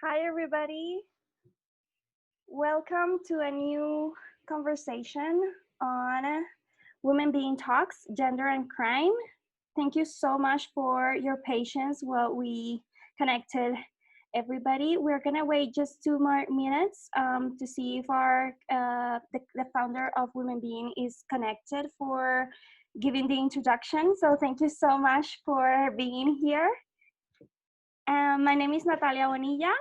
Hi, everybody. Welcome to a new conversation on Women Being Talks, Gender and Crime. Thank you so much for your patience while we connected everybody. We're gonna wait just 2 more minutes to see if the founder of Women Being is connected for giving the introduction. So thank you so much for being here. My name is Natalia Juanita.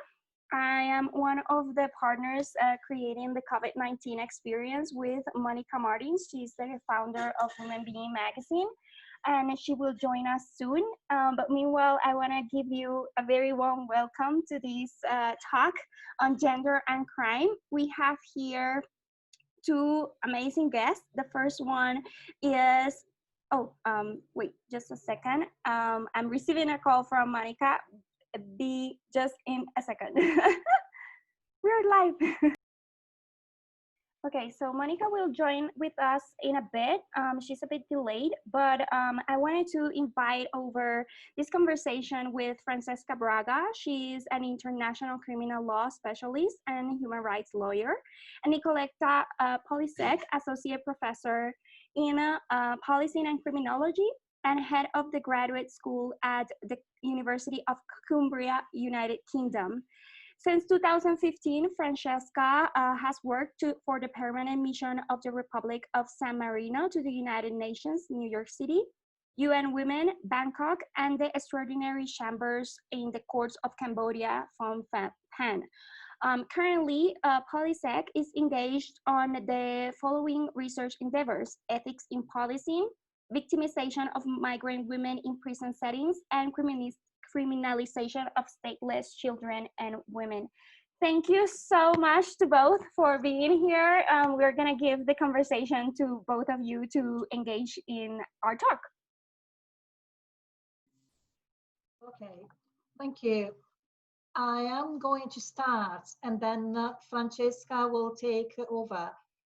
I am one of the partners creating the COVID-19 experience with Monica Martins. She's the founder of WomenBeing magazine, and she will join us soon. But meanwhile, I want to give you a very warm welcome to this talk on gender and crime. We have here two amazing guests. The first one is wait, just a second. I'm receiving a call from Monica. Be just in a second. We're live. Okay, so Monica will join with us in a bit. She's a bit delayed, but I wanted to invite over this conversation with Francesca Braga. She's an international criminal law specialist and human rights lawyer, and Nicoletta Polisek, associate professor in policy and criminology and head of the graduate school at the University of Cumbria, United Kingdom. Since 2015, Francesca has worked for the permanent mission of the Republic of San Marino to the United Nations, New York City, UN Women, Bangkok, and the extraordinary chambers in the courts of Cambodia, Phnom Penh. Currently, Polisek is engaged on the following research endeavors: ethics in policing, victimization of migrant women in prison settings, and criminalization of stateless children and women. Thank you so much to both for being here. We're gonna give the conversation to both of you to engage in our talk. Okay, thank you. I am going to start and then Francesca will take over.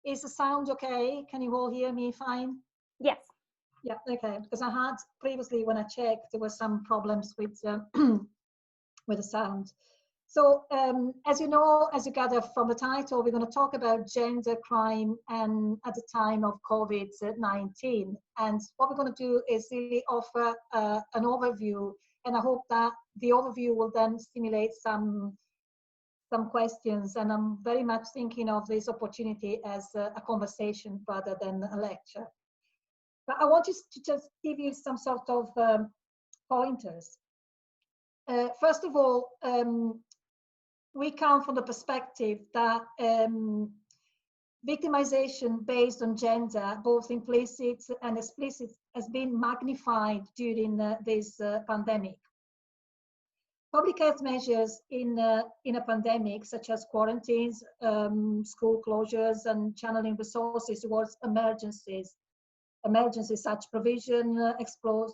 Is the sound okay? Can you all hear me fine? Yes. Yeah, okay, because I had previously when I checked, there were some problems with with the sound. So as you know, as you gather from the title, we're going to talk about gender crime and at the time of COVID-19. And what we're going to do is really offer an overview, and I hope that the overview will then stimulate some questions. And I'm very much thinking of this opportunity as a conversation rather than a lecture. But I want to just give you some sort of pointers. First of all, we come from the perspective that victimization based on gender, both implicit and explicit, has been magnified during this pandemic. Public health measures in a pandemic, such as quarantines, school closures, and channeling resources towards emergencies such provision expose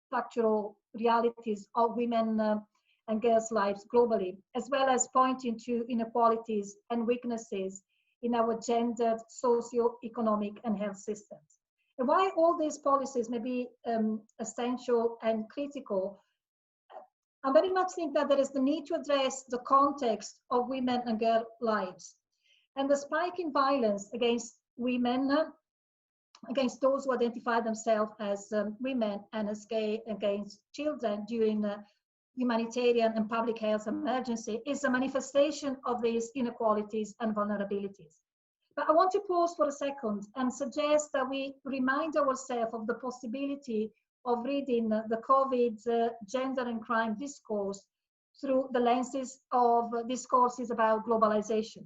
structural realities of women and girls' lives globally, as well as pointing to inequalities and weaknesses in our gendered socio-economic and health systems. And while all these policies may be essential and critical, I very much think that there is the need to address the context of women and girl lives. And the spike in violence against women, against those who identify themselves as women, and as gay against children during humanitarian and public health emergency is a manifestation of these inequalities and vulnerabilities. But I want to pause for a second and suggest that we remind ourselves of the possibility of reading the COVID gender and crime discourse through the lenses of discourses about globalization.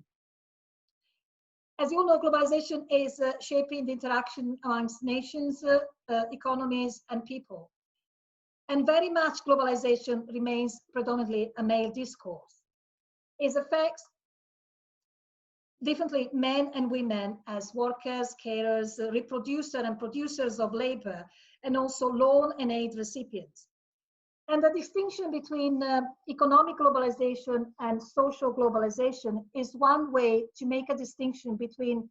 As you all know, globalization is shaping the interaction amongst nations, economies, and people. And very much globalization remains predominantly a male discourse. It affects differently men and women as workers, carers, reproducers and producers of labor, and also loan and aid recipients. And the distinction between economic globalization and social globalization is one way to make a distinction between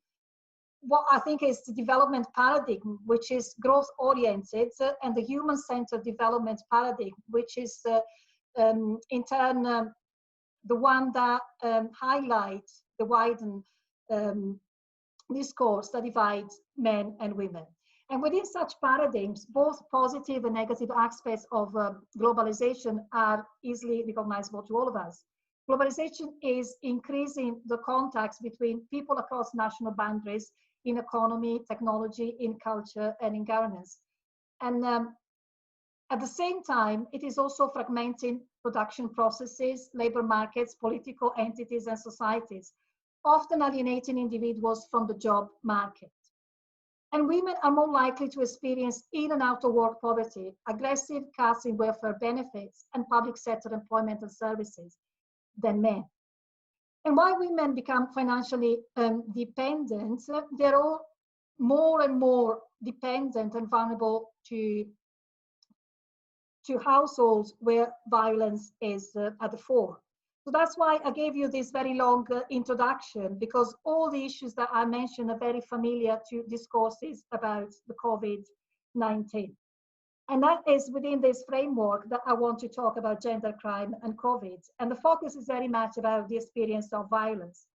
what I think is the development paradigm, which is growth-oriented, and the human-centered development paradigm, which is in turn, the one that highlights the widened discourse that divides men and women. And within such paradigms, both positive and negative aspects of globalization are easily recognizable to all of us. Globalization is increasing the contacts between people across national boundaries in economy, technology, in culture, and in governance. And at the same time, it is also fragmenting production processes, labor markets, political entities, and societies, often alienating individuals from the job market. And women are more likely to experience in and out of work poverty, aggressive cuts in welfare benefits, and public sector employment and services than men. And while women become financially dependent, they're all more and more dependent and vulnerable to households where violence is at the fore. So that's why I gave you this very long introduction, because all the issues that I mentioned are very familiar to discourses about the COVID-19. And that is within this framework that I want to talk about gender crime and COVID. And the focus is very much about the experience of violence.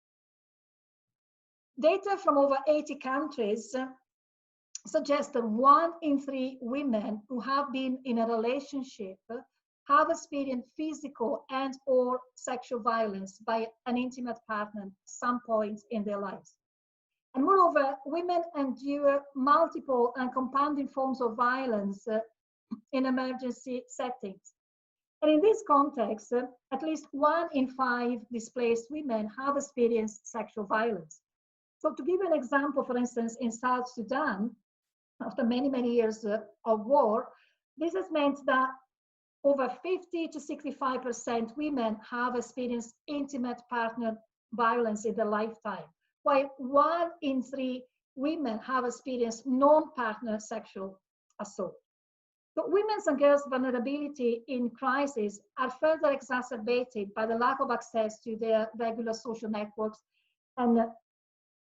Data from over 80 countries suggests that 1 in 3 women who have been in a relationship have experienced physical and or sexual violence by an intimate partner at some point in their lives. And moreover, women endure multiple and compounding forms of violence in emergency settings. And in this context, at least 1 in 5 displaced women have experienced sexual violence. So to give an example, for instance, in South Sudan, after many, many years of war, this has meant that over 50 to 65% women have experienced intimate partner violence in their lifetime, while 1 in 3 women have experienced non-partner sexual assault. But women's and girls' vulnerability in crisis are further exacerbated by the lack of access to their regular social networks and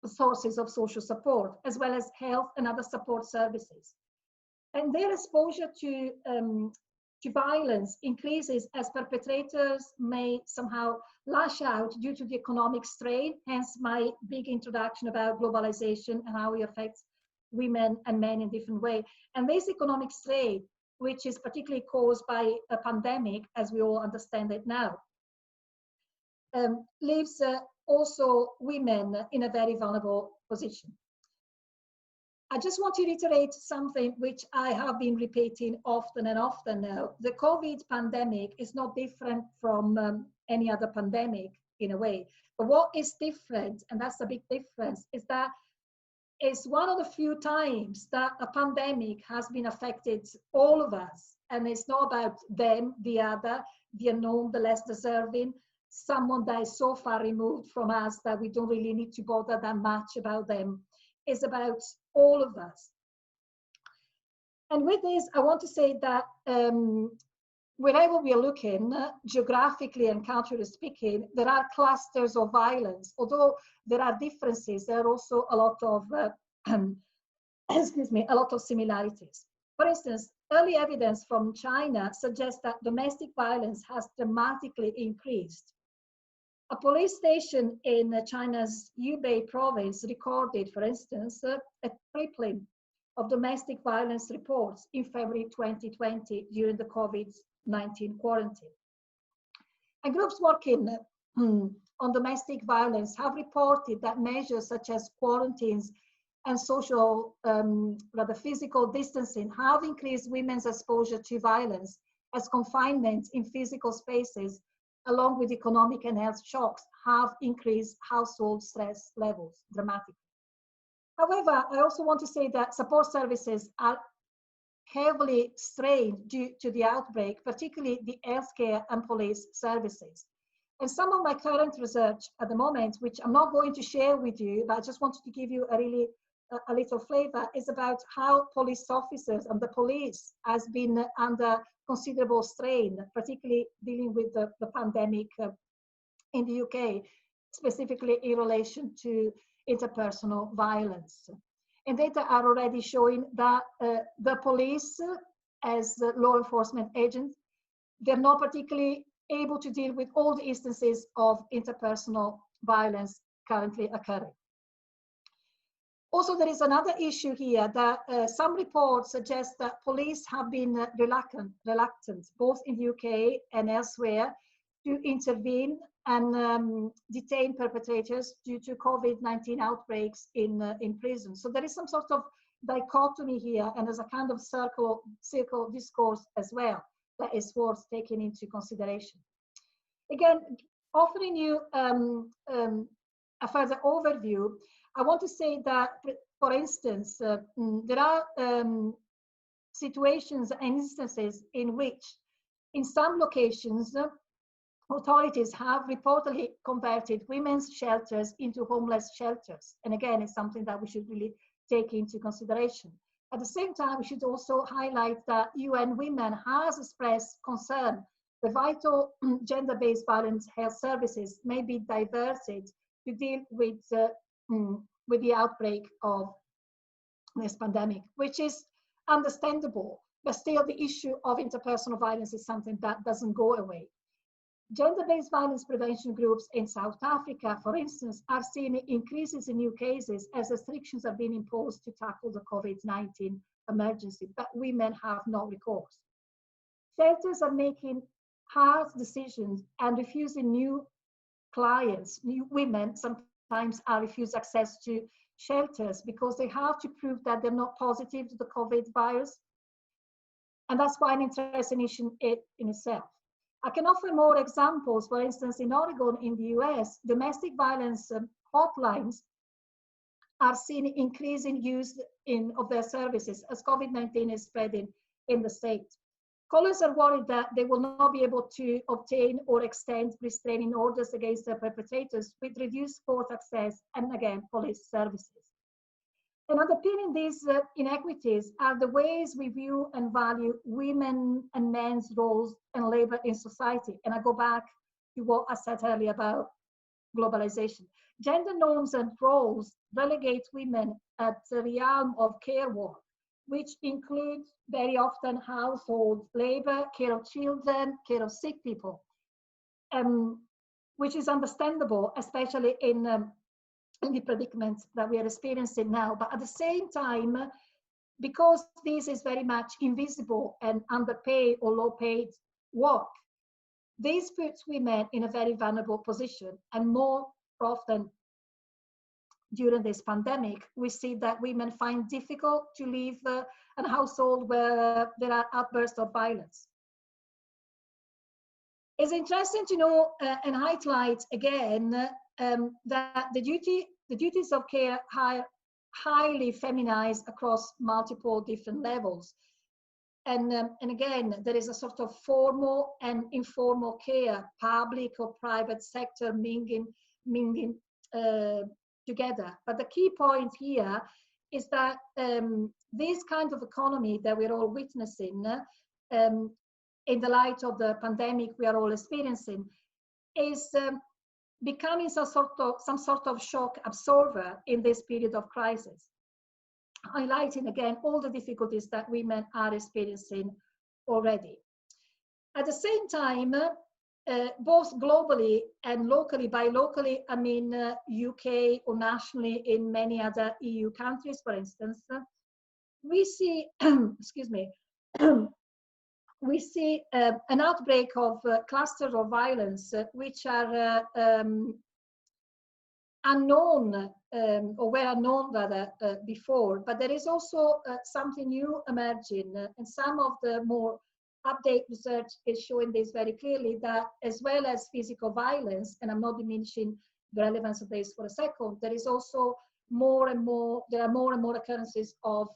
sources of social support, as well as health and other support services. And their exposure to violence increases as perpetrators may somehow lash out due to the economic strain, hence my big introduction about globalization and how it affects women and men in different ways. And this economic strain, which is particularly caused by a pandemic, as we all understand it now, leaves also women in a very vulnerable position. I just want to reiterate something which I have been repeating often and often now. The COVID pandemic is not different from any other pandemic in a way. But what is different, and that's a big difference, is that it's one of the few times that a pandemic has been affected all of us. And it's not about them, the other, the unknown, the less deserving, someone that is so far removed from us that we don't really need to bother that much about them. It's about all of us. And with this, I want to say that wherever we are looking, geographically and culturally speaking, there are clusters of violence. Although there are differences, there are also a lot of, excuse me, a lot of similarities. For instance, early evidence from China suggests that domestic violence has dramatically increased. A police station in China's Hubei province recorded, for instance, a tripling of domestic violence reports in February 2020 during the COVID-19 quarantine. And groups working on domestic violence have reported that measures such as quarantines and social, rather physical distancing have increased women's exposure to violence, as confinement in physical spaces along with economic and health shocks have increased household stress levels dramatically. However, I also want to say that support services are heavily strained due to the outbreak, particularly the healthcare and police services. And some of my current research at the moment, which I'm not going to share with you, but I just wanted to give you a little flavor, is about how police officers and the police has been under considerable strain, particularly dealing with the pandemic in the UK, specifically in relation to interpersonal violence. And data are already showing that the police, as law enforcement agents, they're not particularly able to deal with all the instances of interpersonal violence currently occurring. Also, there is another issue here that some reports suggest that police have been reluctant, both in the UK and elsewhere, to intervene and detain perpetrators due to COVID-19 outbreaks in prison. So there is some sort of dichotomy here, and there's a kind of circle discourse as well that is worth taking into consideration. Again, offering you a further overview, I want to say that, for instance, there are situations and instances in which, in some locations, authorities have reportedly converted women's shelters into homeless shelters. And again, it's something that we should really take into consideration. At the same time, we should also highlight that UN Women has expressed concern the vital gender-based violence health services may be diverted to deal with the outbreak of this pandemic, which is understandable, but still the issue of interpersonal violence is something that doesn't go away. Gender-based violence prevention groups in South Africa, for instance, are seeing increases in new cases as restrictions are being imposed to tackle the COVID-19 emergency, but women have no recourse. Shelters are making hard decisions and refusing new clients. New women sometimes are refused access to shelters because they have to prove that they're not positive to the COVID virus. And that's quite an interesting issue in itself. I can offer more examples. For instance, in Oregon, in the US, domestic violence hotlines are seeing increasing use of their services as COVID-19 is spreading in the state. Scholars are worried that they will not be able to obtain or extend restraining orders against their perpetrators with reduced court access and, again, police services. And underpinning these inequities are the ways we view and value women and men's roles and labor in society. And I go back to what I said earlier about globalization. Gender norms and roles relegate women at the realm of care work, which includes very often household labor, care of children, care of sick people, which is understandable, especially in the predicament that we are experiencing now. But at the same time, because this is very much invisible and underpaid or low paid work, this puts women in a very vulnerable position. And more often during this pandemic, we see that women find difficult to leave a household where there are outbursts of violence. It's interesting to know and highlight again that the duties of care are highly feminized across multiple different levels. And again, there is a sort of formal and informal care, public or private sector mingling together. But the key point here is that this kind of economy that we're all witnessing in the light of the pandemic we are all experiencing is becoming some sort of shock absorber in this period of crisis, highlighting again all the difficulties that women are experiencing already. At the same time, both globally and locally, by locally I mean UK or nationally in many other EU countries, for instance, we see, excuse me, we see an outbreak of clusters of violence which are unknown or were unknown rather before, but there is also something new emerging, and some of the more update research is showing this very clearly, that as well as physical violence, and I'm not diminishing the relevance of this for a second, there is also more and more occurrences of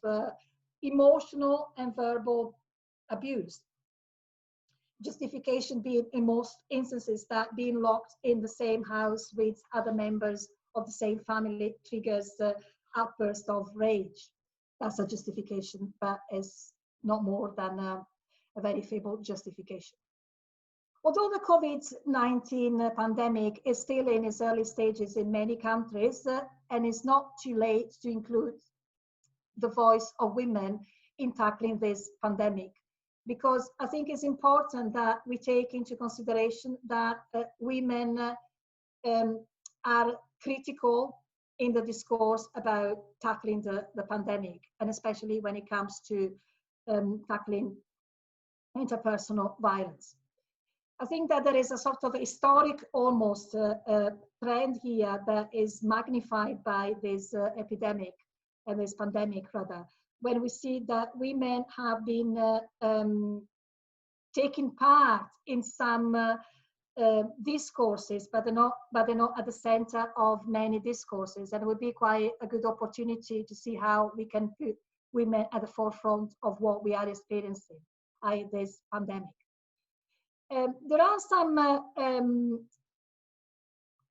emotional and verbal abuse. Justification being in most instances that being locked in the same house with other members of the same family triggers outbursts of rage. That's a justification, but it's not more than a very feeble justification. Although the COVID-19 pandemic is still in its early stages in many countries, and it's not too late to include the voice of women in tackling this pandemic, because I think it's important that we take into consideration that women are critical in the discourse about tackling the pandemic, and especially when it comes to tackling interpersonal violence. I think that there is a sort of historic almost trend here that is magnified by this epidemic and this pandemic rather, when we see that women have been taking part in some discourses, but they're not at the center of many discourses, and it would be quite a good opportunity to see how we can put women at the forefront of what we are experiencing, this pandemic. There are some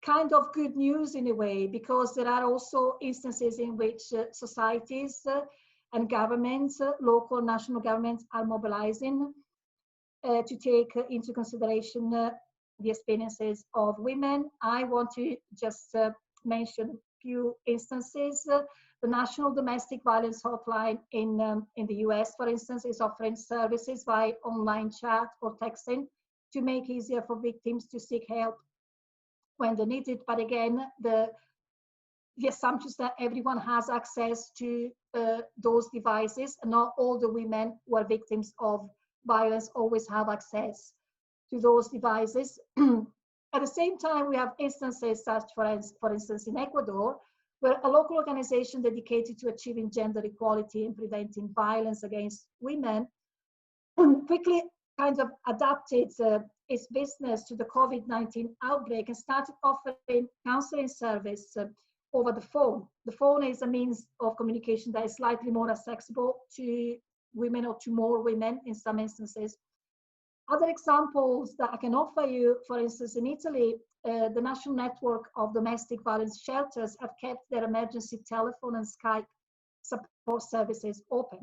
kind of good news in a way, because there are also instances in which societies and governments, local, national governments, are mobilizing to take into consideration the experiences of women. I want to just mention a few instances. The National Domestic Violence Hotline in the US, for instance, is offering services via online chat or texting to make it easier for victims to seek help when they need it. But again, the assumption is that everyone has access to those devices, and not all the women who are victims of violence always have access to those devices. At the same time, we have instances such, for instance, in Ecuador, where a local organization dedicated to achieving gender equality and preventing violence against women quickly kind of adapted its business to the COVID-19 outbreak and started offering counseling service over the phone. The phone is a means of communication that is slightly more accessible to women, or to more women in some instances. Other examples that I can offer you, for instance, in Italy, the National Network of Domestic Violence Shelters have kept their emergency telephone and Skype support services open.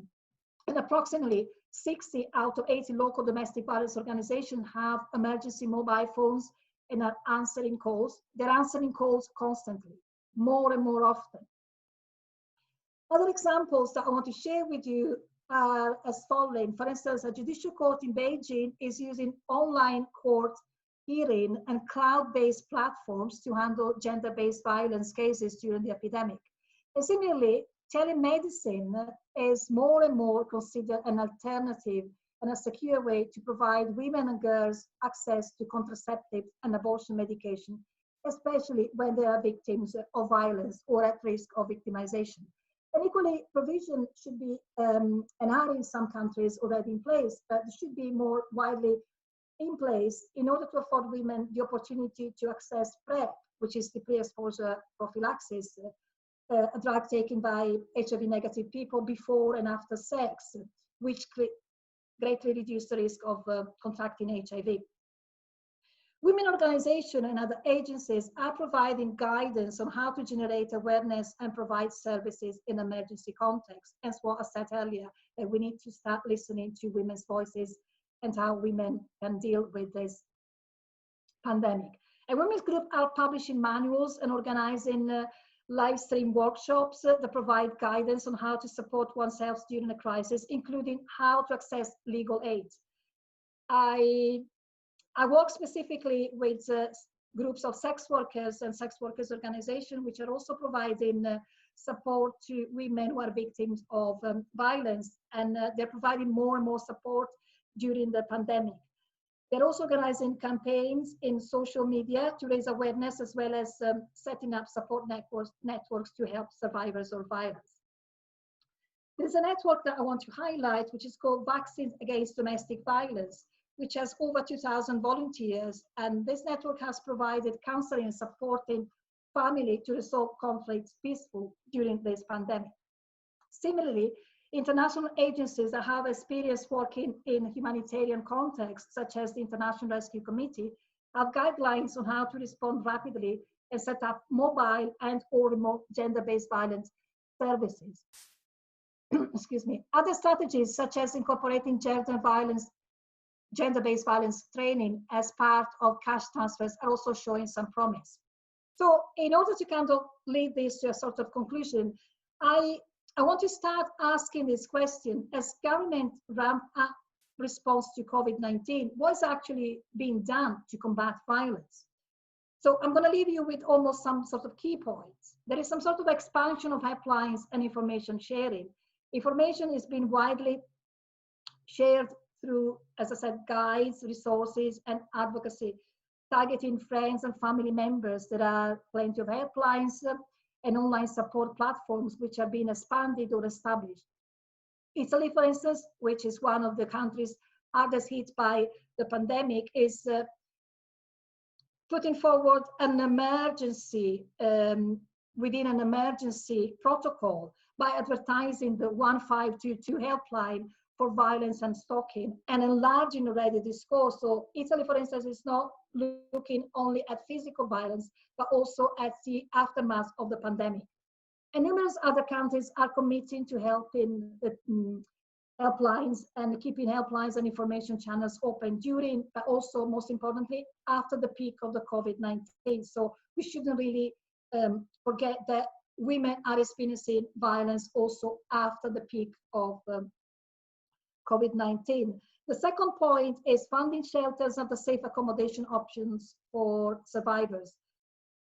And approximately 60 out of 80 local domestic violence organizations have emergency mobile phones and are answering calls. They're answering calls constantly, more and more often. Other examples that I want to share with you are as following. For instance, a judicial court in Beijing is using online court hearing and cloud-based platforms to handle gender-based violence cases during the epidemic. And similarly, telemedicine is more and more considered an alternative and a secure way to provide women and girls access to contraceptive and abortion medication, especially when they are victims of violence or at risk of victimization. And equally, provision should be, and are in some countries already in place, but should be more widely in place in order to afford women the opportunity to access PrEP, which is the pre-exposure prophylaxis, a drug taken by HIV-negative people before and after sex, which greatly reduce the risk of contracting HIV. Women organizations and other agencies are providing guidance on how to generate awareness and provide services in emergency context. That's what I said earlier, that we need to start listening to women's voices and how women can deal with this pandemic. And women's groups are publishing manuals and organizing live stream workshops that provide guidance on how to support oneself during a crisis, including how to access legal aid. I work specifically with groups of sex workers and sex workers organizations, which are also providing support to women who are victims of violence, and they're providing more and more support during the pandemic. They're also organizing campaigns in social media to raise awareness, as well as setting up support networks to help survivors of violence. There's a network that I want to highlight, which is called Vaccines Against Domestic Violence, which has over 2,000 volunteers. And this network has provided counseling and supporting family to resolve conflicts peacefully during this pandemic. Similarly, international agencies that have experience working in humanitarian contexts, such as the International Rescue Committee, have guidelines on how to respond rapidly and set up mobile and or remote gender-based violence services. Excuse me. Other strategies, such as incorporating gender-based violence training as part of cash transfers, are also showing some promise. So in order to kind of lead this to a sort of conclusion, I want to start asking this question: as government ramp response to COVID-19, what's actually being done to combat violence. So I'm going to leave you with almost some sort of key points. There is some sort of expansion of helplines and information sharing. Information is being widely shared through, as I said, guides, resources, and advocacy, targeting friends and family members. There are plenty of helplines and online support platforms which are being expanded or established. Italy, for instance, which is one of the countries hardest hit by the pandemic, is putting forward an emergency within an emergency protocol by advertising the 1522 helpline for violence and stalking and enlarging already discourse. So Italy, for instance, is not looking only at physical violence, but also at the aftermath of the pandemic. And numerous other countries are committing to helping the helplines and keeping helplines and information channels open during, but also most importantly, after the peak of the COVID-19. So we shouldn't really forget that women are experiencing violence also after the peak of COVID-19. The second point is funding shelters and the safe accommodation options for survivors.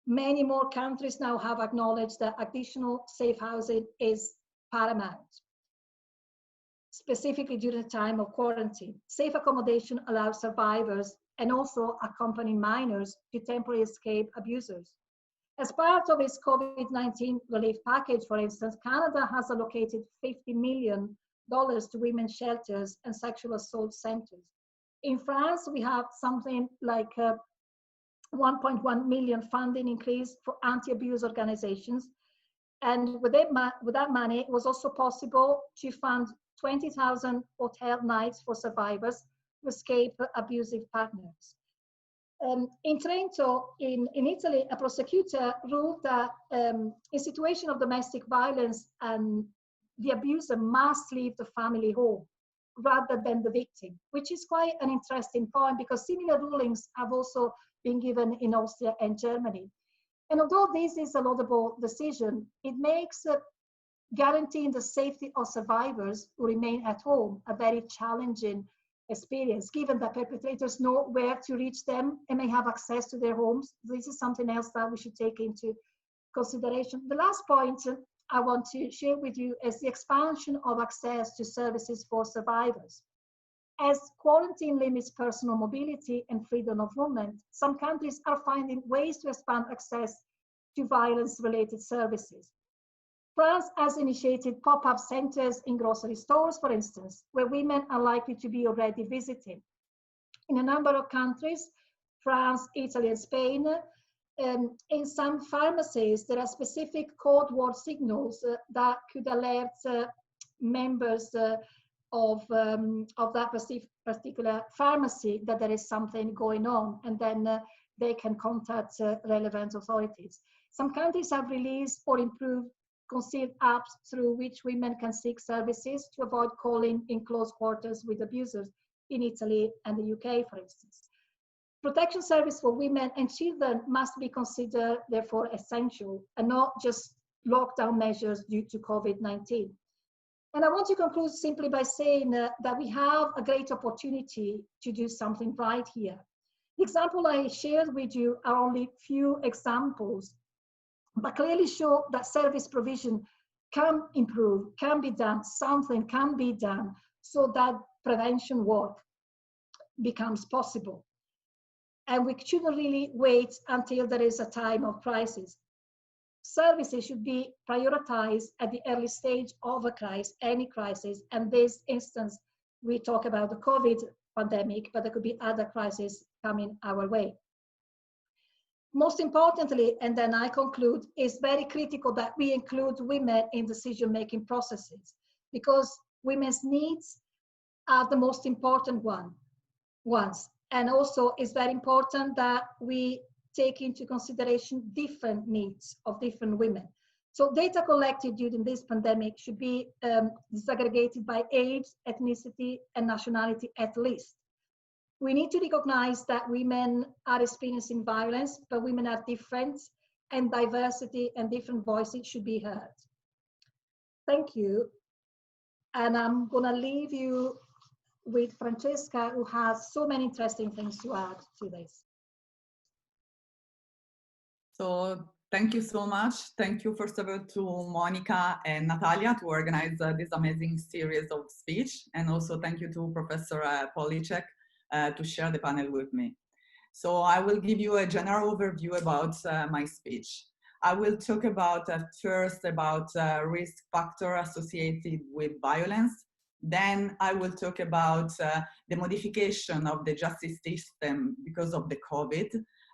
Many more countries now have acknowledged that additional safe housing is paramount, specifically during the time of quarantine. Safe accommodation allows survivors and also accompanying minors to temporarily escape abusers. As part of its COVID-19 relief package, for instance, Canada has allocated $50 million to women's shelters and sexual assault centers. In France, we have something like 1.1 million funding increase for anti-abuse organizations. And with that money, it was also possible to fund 20,000 hotel nights for survivors who escape abusive partners. In Trento, in Italy, a prosecutor ruled that in situation of domestic violence, the abuser must leave the family home rather than the victim, which is quite an interesting point because similar rulings have also been given in Austria and Germany. And although this is a laudable decision, it makes guaranteeing the safety of survivors who remain at home a very challenging experience, given that perpetrators know where to reach them and may have access to their homes. This is something else that we should take into consideration. The last point I want to share with you is the expansion of access to services for survivors. As quarantine limits personal mobility and freedom of movement, some countries are finding ways to expand access to violence-related services. France has initiated pop-up centers in grocery stores, for instance, where women are likely to be already visiting. In a number of countries, France, Italy, and Spain, in some pharmacies, there are specific code word signals that could alert members of that particular pharmacy that there is something going on, and then they can contact relevant authorities. Some countries have released or improved concealed apps through which women can seek services to avoid calling in close quarters with abusers in Italy and the UK, for instance. Protection service for women and children must be considered, therefore, essential and not just lockdown measures due to COVID-19. And I want to conclude simply by saying that we have a great opportunity to do something right here. The example I shared with you are only few examples, but clearly show that service provision can improve, can be done, something can be done so that prevention work becomes possible. And we shouldn't really wait until there is a time of crisis. Services should be prioritized at the early stage of a crisis, any crisis. And this instance, we talk about the COVID pandemic, but there could be other crises coming our way. Most importantly, and then I conclude, it's very critical that we include women in decision-making processes because women's needs are the most important ones. And also it's very important that we take into consideration different needs of different women. So data collected during this pandemic should be disaggregated by age, ethnicity, and nationality at least. We need to recognize that women are experiencing violence, but women are different, and diversity and different voices should be heard. Thank you. And I'm gonna leave you with Francesca, who has so many interesting things to add to this. So thank you so much. Thank you, first of all, to Monica and Natalia to organize this amazing series of speech. And also thank you to Professor Policek to share the panel with me. So I will give you a general overview about my speech. I will talk about first about risk factor associated with violence. Then I will talk about the modification of the justice system because of the COVID.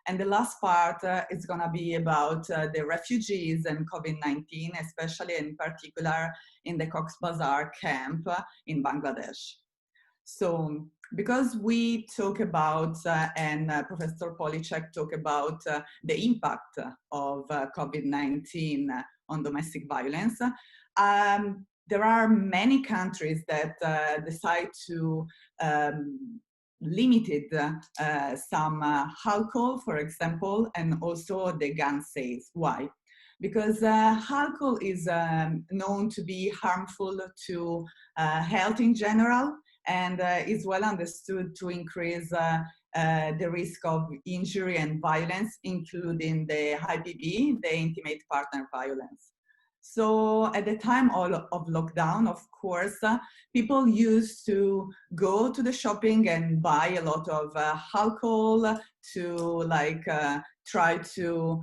And the last part is going to be about the refugees and COVID-19, especially in particular in the Cox's Bazar camp in Bangladesh. So because we talk about, and Professor Policek talked about the impact of COVID-19 on domestic violence, there are many countries that decide to limited some alcohol, for example, and also the gun sales. Why? Because alcohol is known to be harmful to health in general, and is well understood to increase the risk of injury and violence, including the IPV, the intimate partner violence. So at the time of lockdown, of course, people used to go to the shopping and buy a lot of alcohol to try to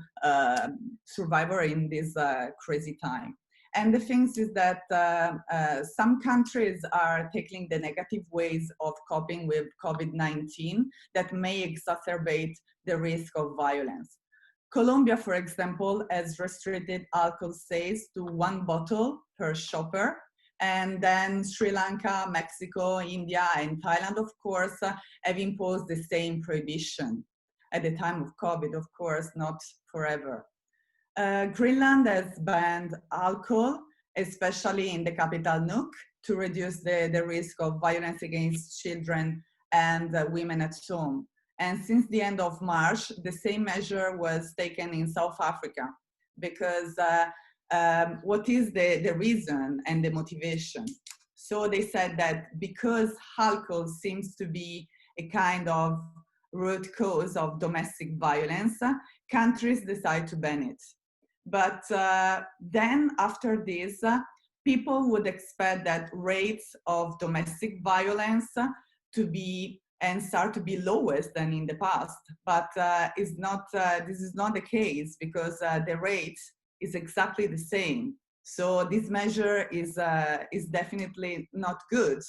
survive in this crazy time. And the thing is that some countries are tackling the negative ways of coping with COVID-19 that may exacerbate the risk of violence. Colombia, for example, has restricted alcohol sales to 1 bottle per shopper. And then Sri Lanka, Mexico, India, and Thailand, of course, have imposed the same prohibition at the time of COVID, of course, not forever. Greenland has banned alcohol, especially in the capital Nuuk, to reduce the risk of violence against children and women at home. And since the end of March, the same measure was taken in South Africa, because what is the reason and the motivation? So they said that because alcohol seems to be a kind of root cause of domestic violence, countries decide to ban it. But then after this, people would expect that rates of domestic violence to be and start to be lowest than in the past. But this is not the case, because the rate is exactly the same. So this measure is definitely not good,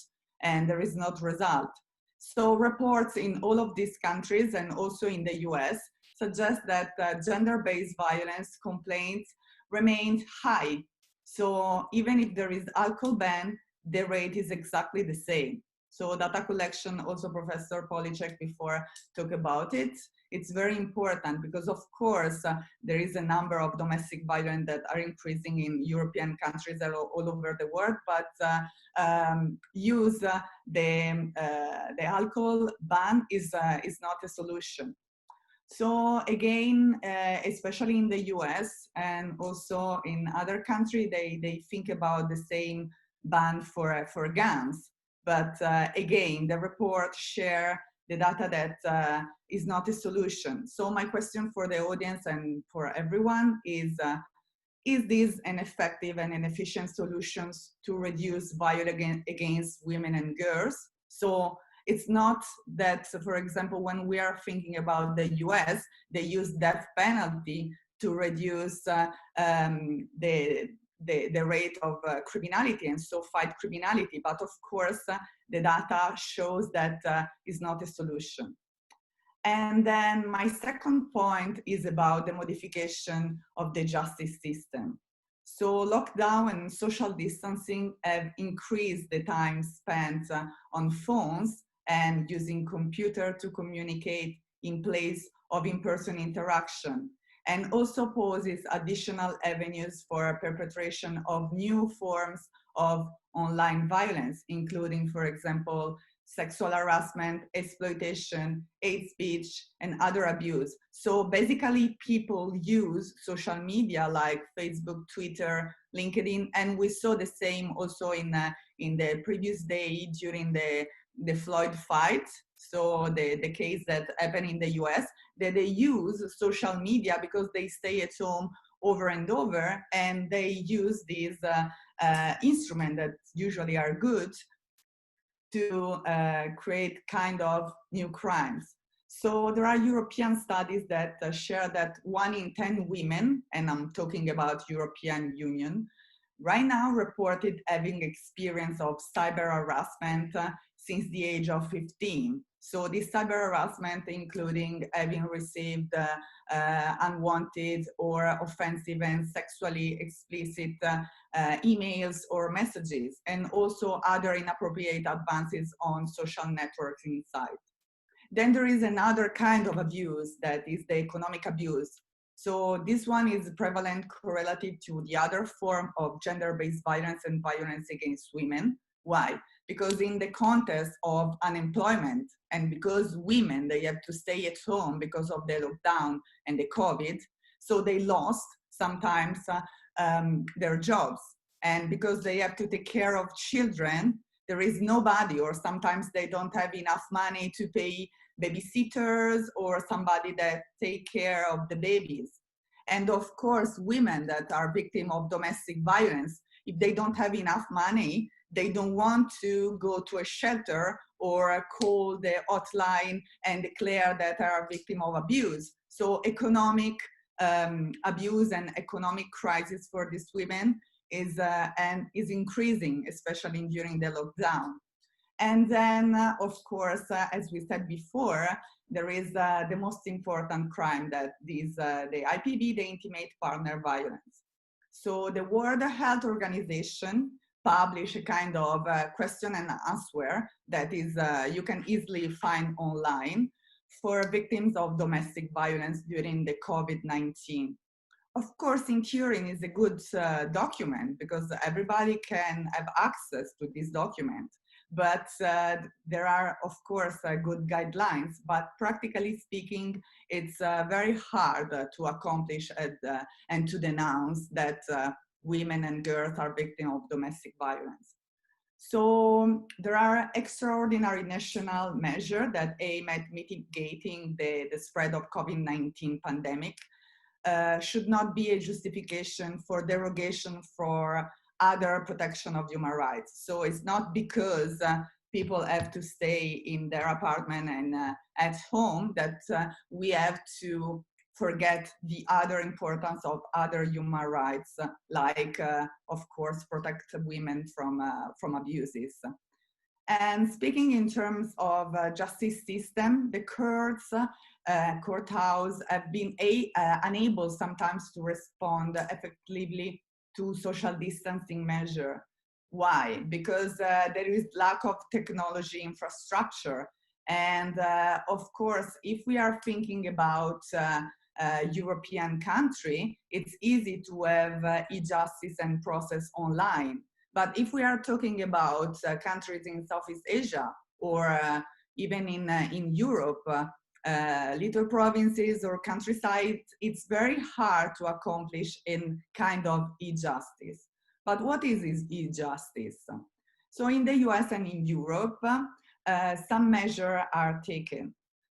and there is not result. So reports in all of these countries and also in the US suggest that gender-based violence complaints remained high. So even if there is alcohol ban, the rate is exactly the same. So data collection, also Professor Policek before talked about it. It's very important because, of course, there is a number of domestic violence that are increasing in European countries all over the world, but use the alcohol ban is not a solution. So again, especially in the US and also in other countries, they think about the same ban for guns. But again, the report share the data that is not a solution. So my question for the audience and for everyone is this an effective and an efficient solution to reduce violence against women and girls? So it's not that, for example, when we are thinking about the US, they use death penalty to reduce the rate of criminality and so fight criminality. But of course, the data shows that is not a solution. And then my second point is about the modification of the justice system. So lockdown and social distancing have increased the time spent on phones and using computer to communicate in place of in-person interaction, and also poses additional avenues for perpetration of new forms of online violence, including, for example, sexual harassment, exploitation, hate speech, and other abuse. So basically, people use social media like Facebook, Twitter, LinkedIn, and we saw the same also in the previous day during the the Floyd fight, so the case that happened in the US, that they use social media because they stay at home over and over, and they use these instruments that usually are good to create kind of new crimes. So there are European studies that share that 1 in 10 women, and I'm talking about European Union, right now reported having experience of cyber harassment since the age of 15. So this cyber harassment, including having received unwanted or offensive and sexually explicit emails or messages, and also other inappropriate advances on social networking sites. Then there is another kind of abuse, that is the economic abuse. So this one is prevalent correlative to the other form of gender-based violence and violence against women. Why? Because in the context of unemployment, and because women, they have to stay at home because of the lockdown and the COVID, so they lost sometimes their jobs. And because they have to take care of children, there is nobody, or sometimes they don't have enough money to pay babysitters or somebody that take care of the babies. And of course, women that are victims of domestic violence, if they don't have enough money, they don't want to go to a shelter or call the hotline and declare that they are victim of abuse. So economic abuse and economic crisis for these women is increasing, especially during the lockdown. And then, of course, as we said before, there is the most important crime, that is the IPV, the intimate partner violence. So the World Health Organization published a kind of question and answer that is you can easily find online for victims of domestic violence during the COVID-19. Of course, in theory, it is a good document because everybody can have access to this document. But there are, of course, good guidelines, but practically speaking, it's very hard to accomplish and to denounce that women and girls are victims of domestic violence. So there are extraordinary national measures that aim at mitigating the spread of COVID-19 pandemic. Should not be a justification for derogation for other protection of human rights. So it's not because people have to stay in their apartment and at home that we have to forget the other importance of other human rights, like, of course, protect women from abuses. And speaking in terms of justice system, the courts, courthouse have been unable sometimes to respond effectively to social distancing measure. Why? Because there is lack of technology infrastructure. And of course, if we are thinking about European country, it's easy to have e-justice and process online. But if we are talking about countries in Southeast Asia or even in Europe, little provinces or countryside, it's very hard to accomplish in kind of e-justice. But what is e-justice? So in the US and in Europe, some measures are taken.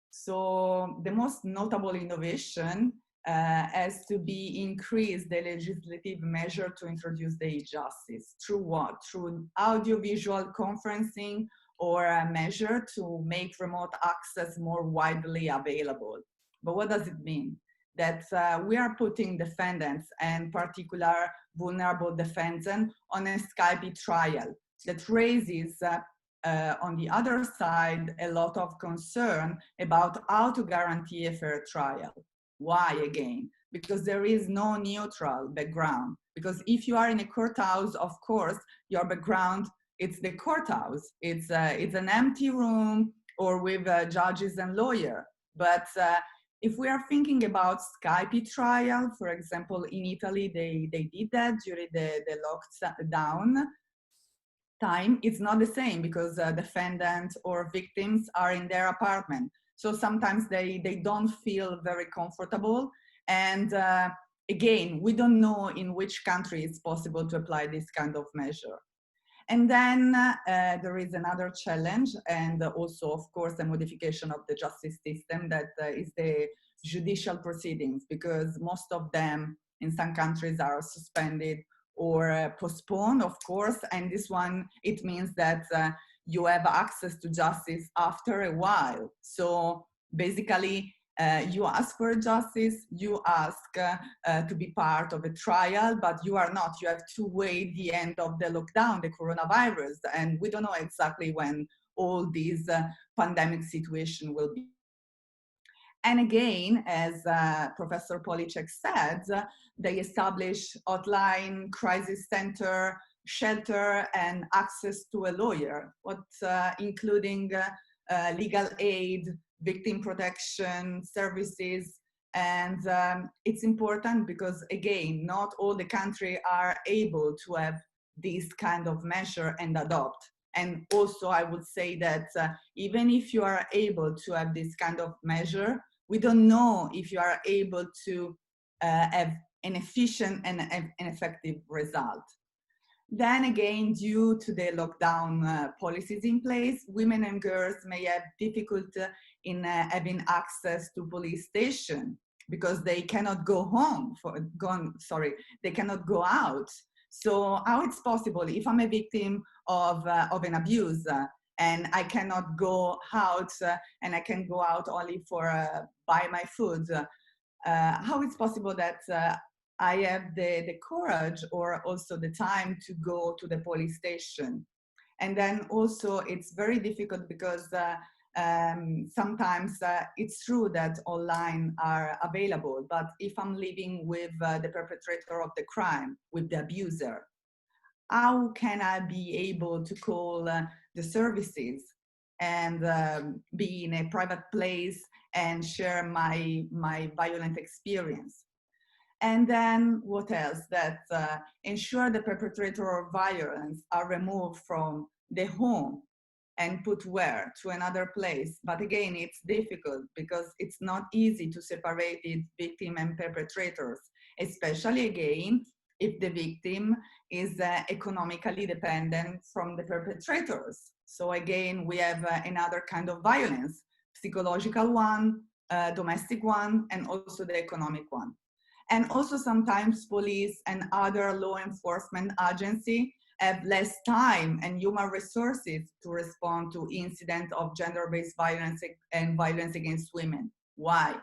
So the most notable innovation has to be increase the legislative measure to introduce the e-justice. Through what? Through audiovisual conferencing, or a measure to make remote access more widely available. But what does it mean? That we are putting defendants, and particular vulnerable defendants, on a Skype trial that raises on the other side a lot of concern about how to guarantee a fair trial. Why again? Because there is no neutral background. Because if you are in a courthouse, of course, your background, it's the courthouse. It's an empty room or with judges and lawyers. But if we are thinking about Skype trial, for example, in Italy, they did that during the lockdown time. It's not the same because defendants or victims are in their apartment. So sometimes they don't feel very comfortable. And again, we don't know in which country it's possible to apply this kind of measure. And then there is another challenge, and also, of course, the modification of the justice system, that is the judicial proceedings, because most of them in some countries are suspended or postponed, of course. And this one, it means that you have access to justice after a while. So basically, you ask for justice, you ask to be part of a trial, but you are not. You have to wait the end of the lockdown, the coronavirus, and we don't know exactly when all these pandemic situation will be. And again, as Professor Policek said, they establish hotline, crisis center, shelter, and access to a lawyer, including legal aid, victim protection services. And it's important because, again, not all the countries are able to have this kind of measure and adopt. And also, I would say that even if you are able to have this kind of measure, we don't know if you are able to have an efficient and an effective result. Then again, due to the lockdown policies in place, women and girls may have difficulty in having access to police station because they cannot go home, they cannot go out. So how it's possible if I'm a victim of an abuse and I cannot go out and I can go out only for buy my food, how it's possible that I have the courage or also the time to go to the police station? And then also it's very difficult because sometimes it's true that online are available, but if I'm living with the perpetrator of the crime, with the abuser, how can I be able to call the services and be in a private place and share my violent experience? And then what else? That ensure the perpetrator of violence are removed from the home and put where? To another place. But again, it's difficult because it's not easy to separate it, victim and perpetrators, especially again, if the victim is economically dependent from the perpetrators. So again, we have another kind of violence, psychological one, domestic one, and also the economic one. And also sometimes police and other law enforcement agencies have less time and human resources to respond to incidents of gender-based violence and violence against women. Why?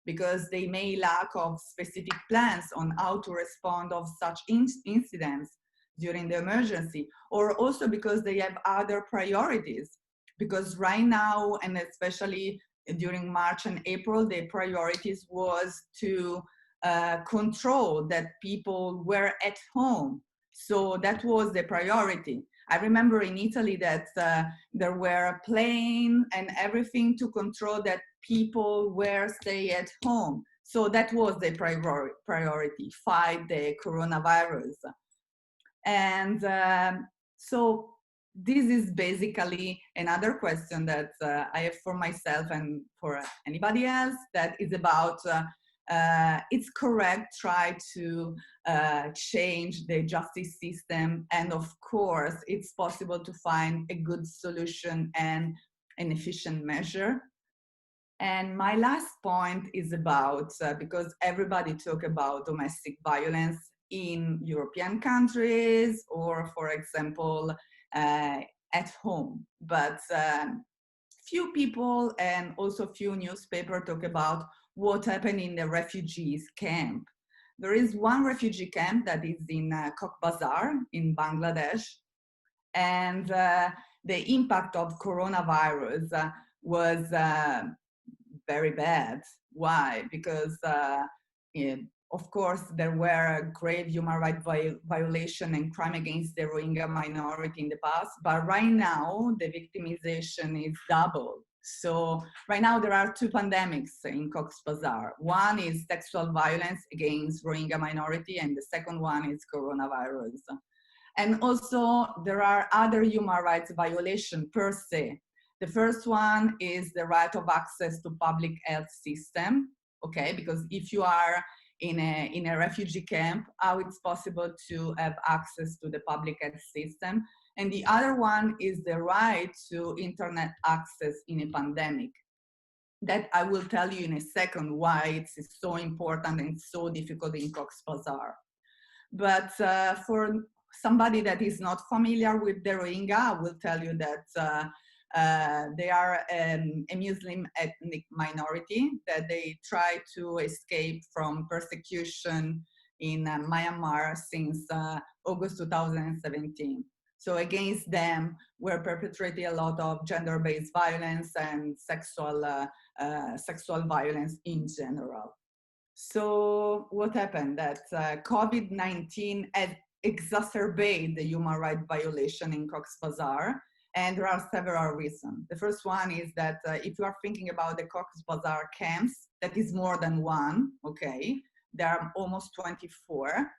Because they may lack of specific plans on how to respond of such incidents during the emergency, or also because they have other priorities. Because right now, and especially during March and April, the priorities was to control that people were at home. So that was the priority. I remember in Italy that there were a plane and everything to control that people were stay at home. So that was the priority, fight the coronavirus. And so this is basically another question that I have for myself and for anybody else, that is about it's correct try to change the justice system, and of course it's possible to find a good solution and an efficient measure. And my last point is about because everybody talk about domestic violence in European countries or, for example, at home, but few people and also few newspapers talk about what happened in the refugees camp. There is one refugee camp that is in Cox's Bazar in Bangladesh, and the impact of coronavirus was very bad. Why? Because of course, there were grave human rights violation and crime against the Rohingya minority in the past, but right now the victimization is double. So right now there are two pandemics in Cox's Bazar. One is sexual violence against Rohingya minority, and the second one is coronavirus. And also there are other human rights violations per se. The first one is the right of access to public health system, okay? Because if you are in a refugee camp, how it's possible to have access to the public health system? And the other one is the right to internet access in a pandemic. That I will tell you in a second why it's so important and so difficult in Cox's Bazar. But for somebody that is not familiar with the Rohingya, I will tell you that they are a Muslim ethnic minority, that they try to escape from persecution in Myanmar since August 2017. So against them, we're perpetrating a lot of gender-based violence and sexual violence in general. So what happened? That COVID-19 had exacerbated the human rights violation in Cox's Bazar, and there are several reasons. The first one is that if you are thinking about the Cox's Bazar camps, that is more than one, okay? There are almost 24.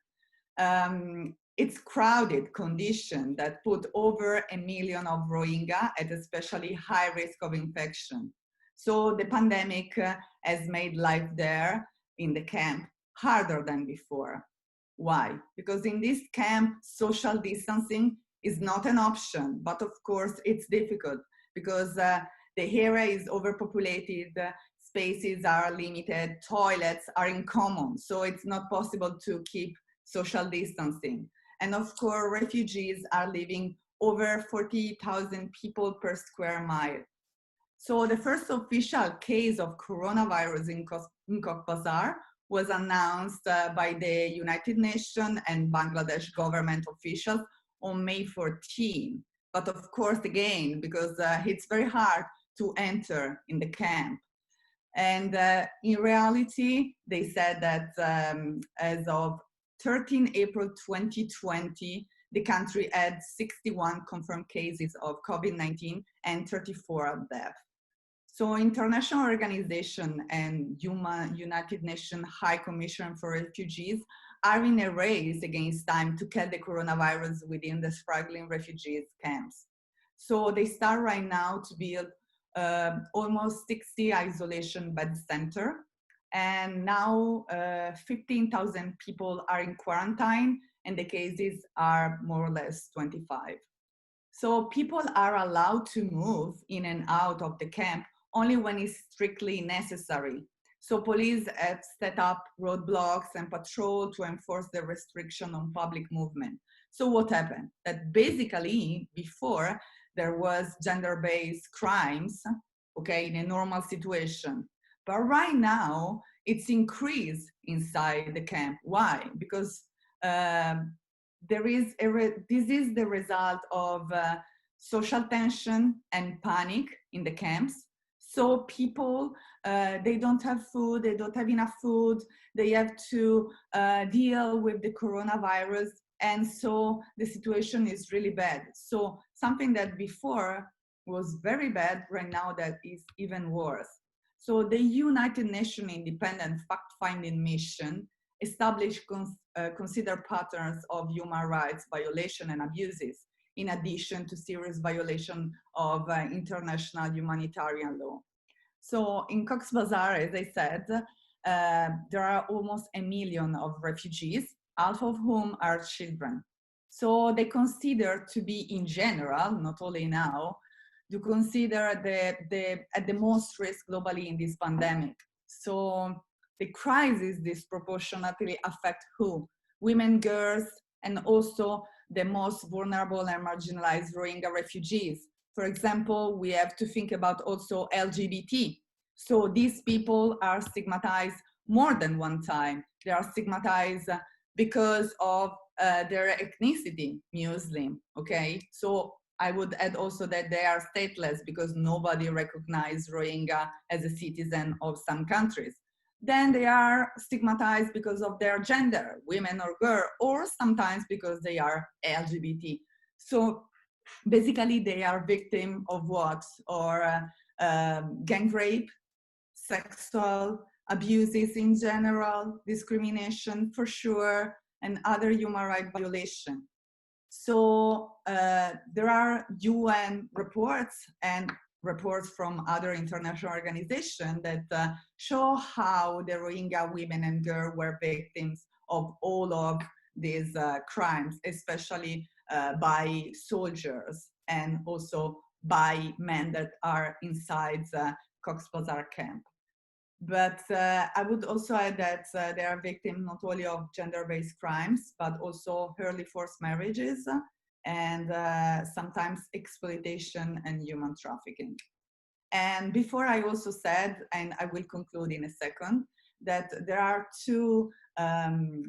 It's crowded condition that put over 1 million of Rohingya at especially high risk of infection. So the pandemic has made life there in the camp harder than before. Why? Because in this camp, social distancing is not an option, but of course it's difficult because the area is overpopulated, spaces are limited, toilets are in common, so it's not possible to keep social distancing. And of course, refugees are living over 40,000 people per square mile. So the first official case of coronavirus in Cox's Bazar was announced by the United Nations and Bangladesh government officials on May 14. But of course, again, because it's very hard to enter in the camp. And in reality, they said that as of 13 April 2020, the country had 61 confirmed cases of COVID-19 and 34 deaths. So international organization and United Nations High Commission for Refugees are in a race against time to kill the coronavirus within the struggling refugees camps. So they start right now to build almost 60 isolation bed centers. And now 15,000 people are in quarantine and the cases are more or less 25. So people are allowed to move in and out of the camp only when it's strictly necessary. So police have set up roadblocks and patrol to enforce the restriction on public movement. So what happened? That basically before there was gender-based crimes, okay, in a normal situation. But right now, it's increased inside the camp. Why? Because this is the result of social tension and panic in the camps. So people, they don't have food, they don't have enough food, they have to deal with the coronavirus. And so the situation is really bad. So something that before was very bad, right now that is even worse. So the United Nations Independent Fact-Finding Mission established considered patterns of human rights violation and abuses, in addition to serious violation of international humanitarian law. So in Cox's Bazar, as I said, there are almost 1 million of refugees, half of whom are children. So they consider to be in general, not only now, to consider at the most risk globally in this pandemic. So the crisis disproportionately affect who? Women, girls, and also the most vulnerable and marginalized Rohingya refugees. For example, we have to think about also LGBT. So these people are stigmatized more than one time. They are stigmatized because of their ethnicity, Muslim, okay? So I would add also that they are stateless because nobody recognizes Rohingya as a citizen of some countries. Then they are stigmatized because of their gender, women or girl, or sometimes because they are LGBT. So basically they are victim of what? Or gang rape, sexual abuses in general, discrimination for sure, and other human rights violations. So there are UN reports and reports from other international organizations that show how the Rohingya women and girls were victims of all of these crimes, especially by soldiers and also by men that are inside the Cox's Bazar camp. But I would also add that they are victims not only of gender-based crimes, but also early forced marriages and sometimes exploitation and human trafficking. And before I also said, and I will conclude in a second, that there are two other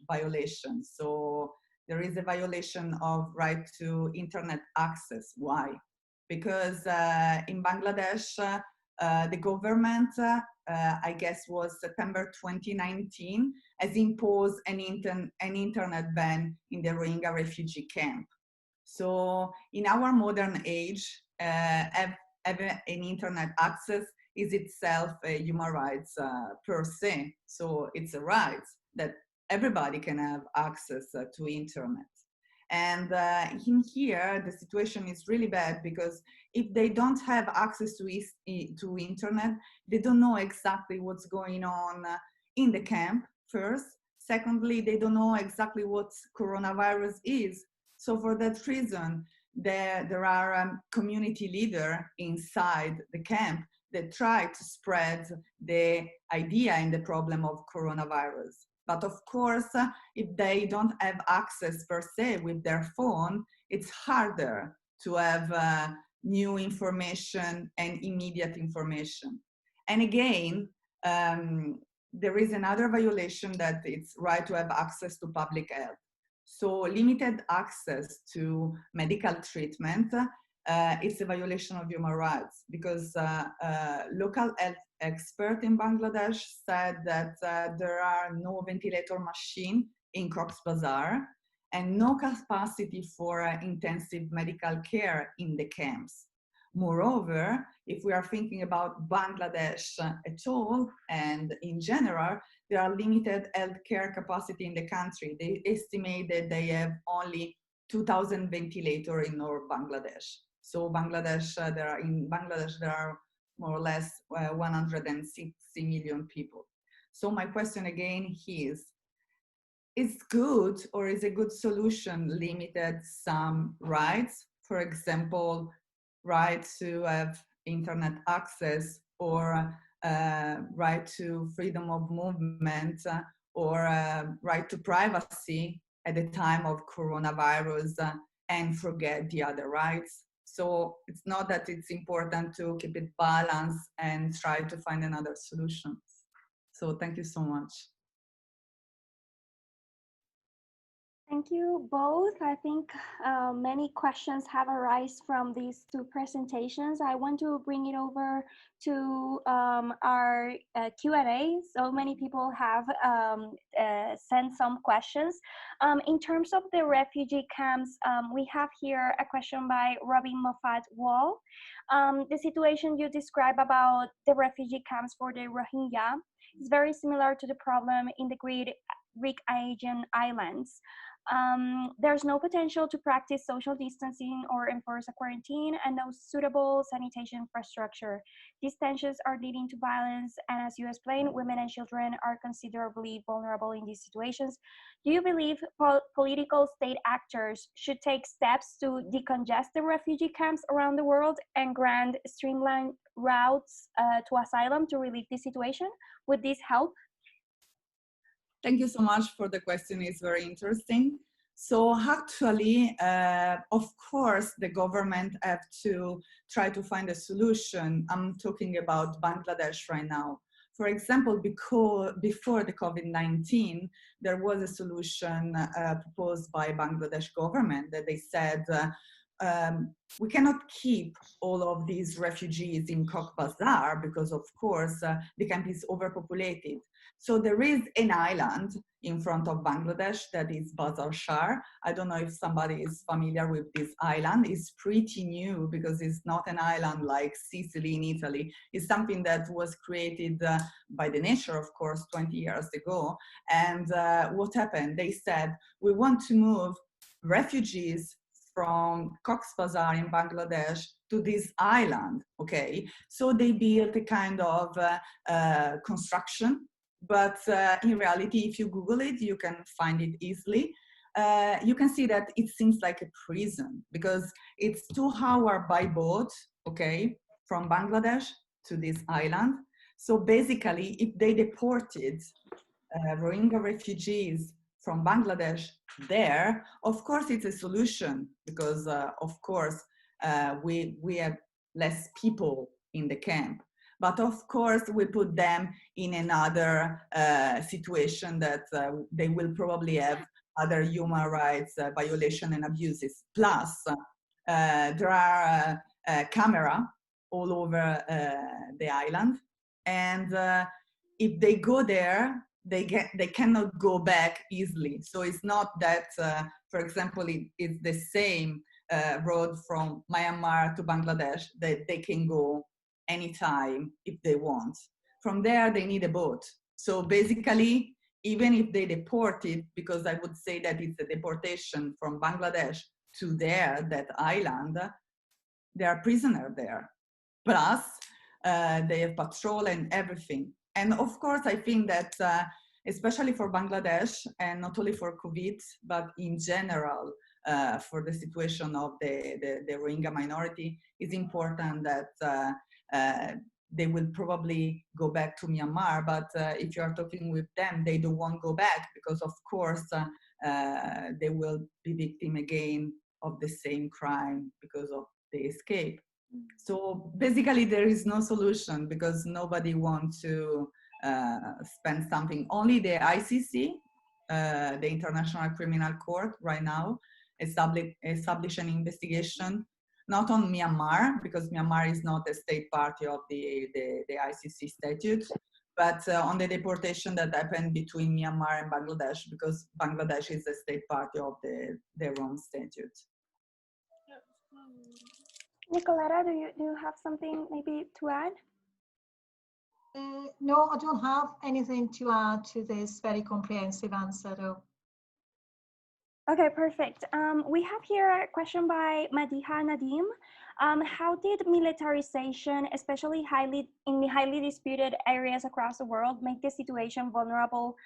violations. So there is a violation of right to internet access. Why? Because in Bangladesh, the government, I guess was September 2019, has imposed an internet ban in the Rohingya refugee camp. So in our modern age, having an internet access is itself a human rights per se. So it's a right that everybody can have access to internet. And in here, the situation is really bad because if they don't have access to internet, they don't know exactly what's going on in the camp first. Secondly, they don't know exactly what coronavirus is. So for that reason, there are community leaders inside the camp that try to spread the idea and the problem of coronavirus. But of course, if they don't have access per se with their phone, it's harder to have new information and immediate information. And again, there is another violation that it's right to have access to public health. So limited access to medical treatment, it's a violation of human rights because local health expert in Bangladesh said that there are no ventilator machine in Cox's Bazar and no capacity for intensive medical care in the camps. Moreover, if we are thinking about Bangladesh at all and in general, there are limited healthcare capacity in the country. They estimate that they have only 2,000 ventilators in North Bangladesh. So in Bangladesh, there are more or less 160 million people. So my question again is good or is a good solution limited some rights? For example, right to have internet access or right to freedom of movement or right to privacy at the time of coronavirus and forget the other rights. So it's not that it's important to keep it balanced and try to find another solution. So thank you so much. Thank you both. I think many questions have arisen from these two presentations. I want to bring it over to our Q&A. So many people have sent some questions. In terms of the refugee camps, we have here a question by Robin Moffat Wall. The situation you describe about the refugee camps for the Rohingya is very similar to the problem in the Greek Aegean Islands. There's no potential to practice social distancing or enforce a quarantine and no suitable sanitation infrastructure. These tensions are leading to violence, and as you explained, women and children are considerably vulnerable in these situations. Do you believe political state actors should take steps to decongest the refugee camps around the world and grant streamlined routes to asylum to relieve the situation? Would this help? Thank you so much for the question. It's very interesting. So actually, of course, the government have to try to find a solution. I'm talking about Bangladesh right now. For example, before the COVID-19, there was a solution proposed by Bangladesh government that they said, we cannot keep all of these refugees in Cox's Bazar because, of course, the camp is overpopulated. So there is an island in front of Bangladesh that is Bazar Shar. I don't know if somebody is familiar with this island. It's pretty new because it's not an island like Sicily in Italy. It's something that was created by the nature, of course, 20 years ago. And what happened? They said, we want to move refugees from Cox's Bazar in Bangladesh to this island, okay? So they built a kind of construction, but in reality, if you Google it, you can find it easily. you can see that it seems like a prison because it's 2 hours by boat, okay, from Bangladesh to this island. So basically, if they deported Rohingya refugees from Bangladesh there, of course it's a solution because of course we have less people in the camp. But of course we put them in another situation that they will probably have other human rights violation and abuses. Plus there are camera all over the island, and if they go there, they cannot go back easily. So it's not that, for example, it's the same road from Myanmar to Bangladesh that they can go anytime if they want. From there, they need a boat. So basically, even if they deport it, because I would say that it's a deportation from Bangladesh to there, that island, they are prisoners there. Plus, they have patrol and everything. And of course, I think that especially for Bangladesh, and not only for COVID, but in general, for the situation of the Rohingya minority, it's important that they will probably go back to Myanmar. But if you are talking with them, they don't want to go back because, of course, they will be victim again of the same crime because of the escape. So basically there is no solution because nobody wants to spend something. Only the ICC, the International Criminal Court right now, establish an investigation, not on Myanmar, because Myanmar is not a state party of the ICC statute, but on the deportation that happened between Myanmar and Bangladesh, because Bangladesh is a state party of their own statute. Nicoletta, do you have something maybe to add? No, I don't have anything to add to this very comprehensive answer, though. Okay, perfect. We have here a question by Madiha Nadim. How did militarization, especially in highly disputed areas across the world, make the situation vulnerable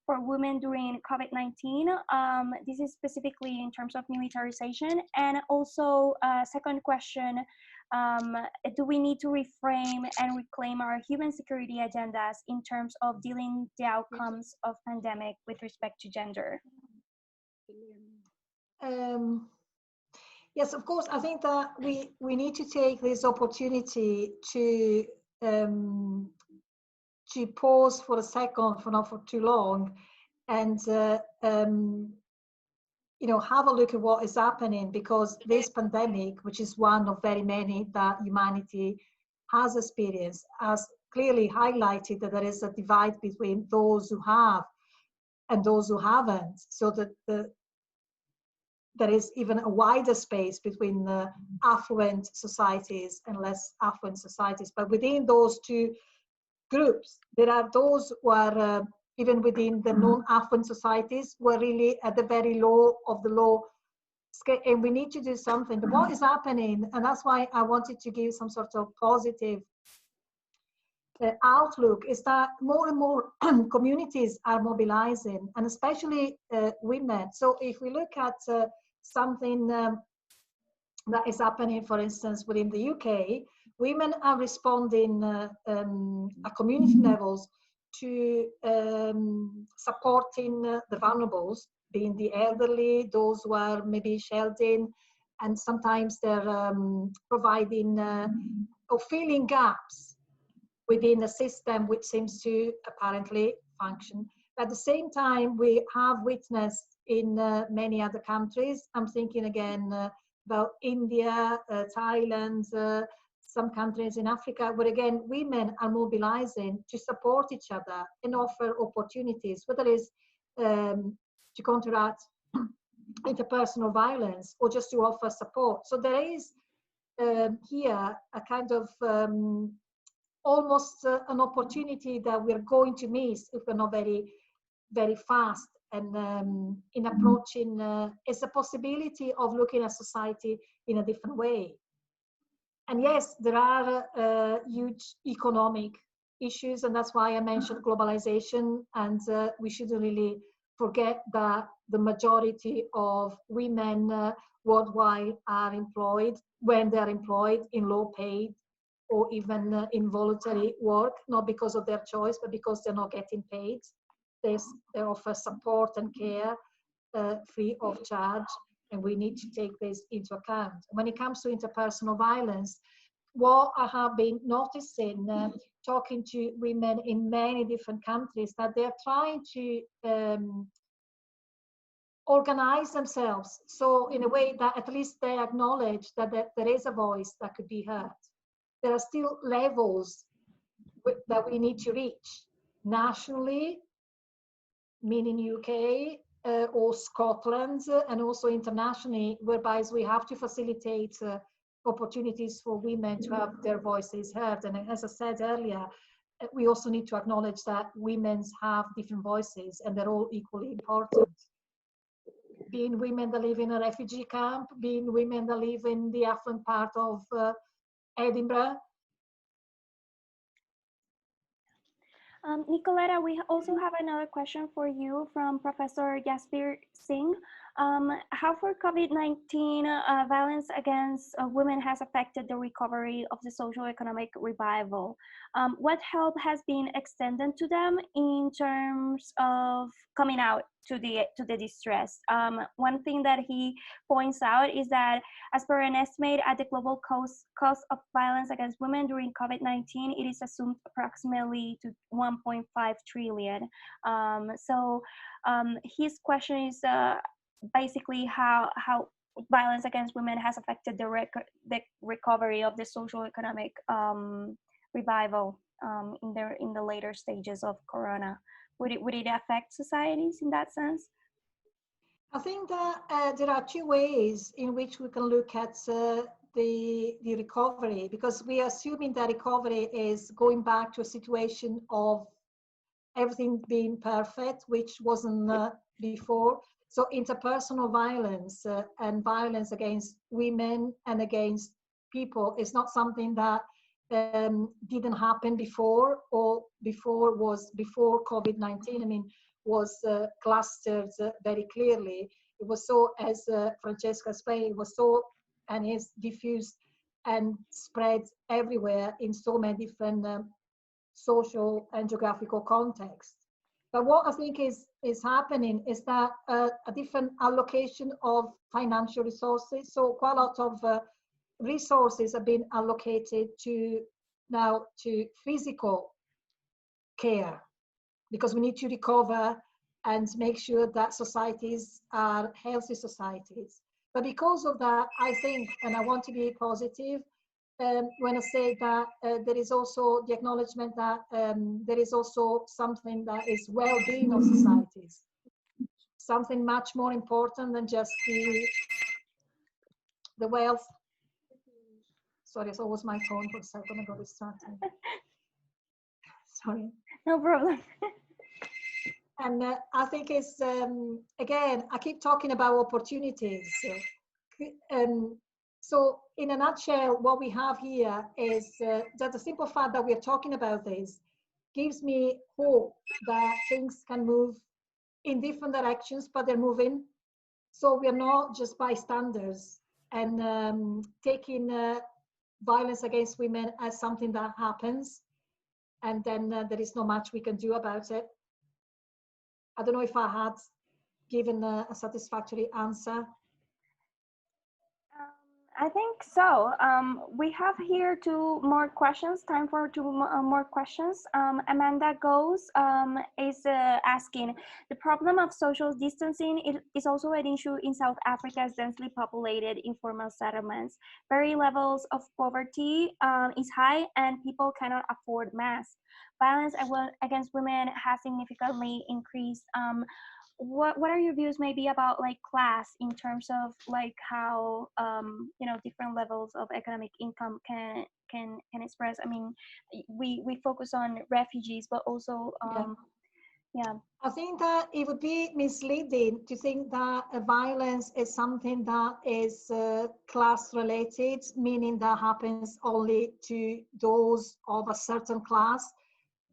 for women during COVID-19? This is specifically in terms of militarization. And also, second question, do we need to reframe and reclaim our human security agendas in terms of dealing the outcomes of pandemic with respect to gender? Yes, of course. I think that we need to take this opportunity to pause for a second, for not for too long, and have a look at what is happening, because this pandemic, which is one of very many that humanity has experienced, has clearly highlighted that there is a divide between those who have and those who haven't, so that there is even a wider space between the affluent societies and less affluent societies. But within those two groups, there are those who are, even within the non-affluent societies, who are really at the very low of the low scale, and we need to do something. But what is happening, and that's why I wanted to give some sort of positive outlook, is that more and more communities are mobilizing, and especially women. So if we look at something that is happening, for instance, within the UK, women are responding at community levels to supporting the vulnerables, being the elderly, those who are maybe sheltering, and sometimes they're providing or filling gaps within a system which seems to apparently function. At the same time, we have witnessed in many other countries, I'm thinking again about India, Thailand, some countries in Africa, where again, women are mobilizing to support each other and offer opportunities, whether it's to counteract interpersonal violence or just to offer support. So there is here a kind of almost an opportunity that we're going to miss if we're not very, very fast. And in approaching, it's a possibility of looking at society in a different way. And yes, there are huge economic issues, and that's why I mentioned globalization, and we shouldn't really forget that the majority of women worldwide are employed, when they're employed, in low paid or even involuntary work, not because of their choice, but because they're not getting paid. They offer support and care free of charge, and we need to take this into account. When it comes to interpersonal violence, what I have been noticing, talking to women in many different countries, that they're trying to organize themselves so in a way that at least they acknowledge that there is a voice that could be heard. There are still levels that we need to reach nationally, meaning UK or Scotland, and also internationally, whereby we have to facilitate opportunities for women to have their voices heard. And as I said earlier, we also need to acknowledge that women have different voices and they're all equally important. Being women that live in a refugee camp, being women that live in the affluent part of Edinburgh. Nicoletta, we also have another question for you from Professor Jasbir Singh. How for COVID-19 violence against women has affected the recovery of the socio-economic revival? What help has been extended to them in terms of coming out to the distress? One thing that he points out is that as per an estimate at the global cost of violence against women during COVID-19, it is assumed approximately to 1.5 trillion. His question is basically how violence against women has affected the recovery of the social economic revival in the later stages of Corona. Would it affect societies in that sense? I think that there are two ways in which we can look at the recovery, because we are assuming that recovery is going back to a situation of everything being perfect, which wasn't before. So interpersonal violence and violence against women and against people is not something that didn't happen before, or before COVID-19. I mean, was clustered very clearly. It was so, as Francesca explained, it was so and is diffused and spread everywhere in so many different social and geographical contexts. But what I think is happening is that a different allocation of financial resources. So quite a lot of resources have been allocated to physical care, because we need to recover and make sure that societies are healthy societies. But because of that, I think, and I want to be positive, when I say that there is also the acknowledgement that there is also something that is well-being of societies, something much more important than just the wealth. Sorry, it's always my phone for a second, I got distracted. Sorry. No problem. And I think it's, again, I keep talking about opportunities. So in a nutshell, what we have here is that the simple fact that we are talking about this gives me hope that things can move in different directions, but they're moving. So we are not just bystanders and taking violence against women as something that happens, and then there is not much we can do about it. I don't know if I had given a satisfactory answer. I think so. We have here two more questions, time for two more questions. Amanda Goes is asking, the problem of social distancing is also an issue in South Africa's densely populated informal settlements. Very levels of poverty is high and people cannot afford masks. Violence against women has significantly increased. What are your views maybe about like class in terms of like how different levels of economic income can express? I mean, we focus on refugees, but also yeah. I think that it would be misleading to think that violence is something that is class related, meaning that happens only to those of a certain class.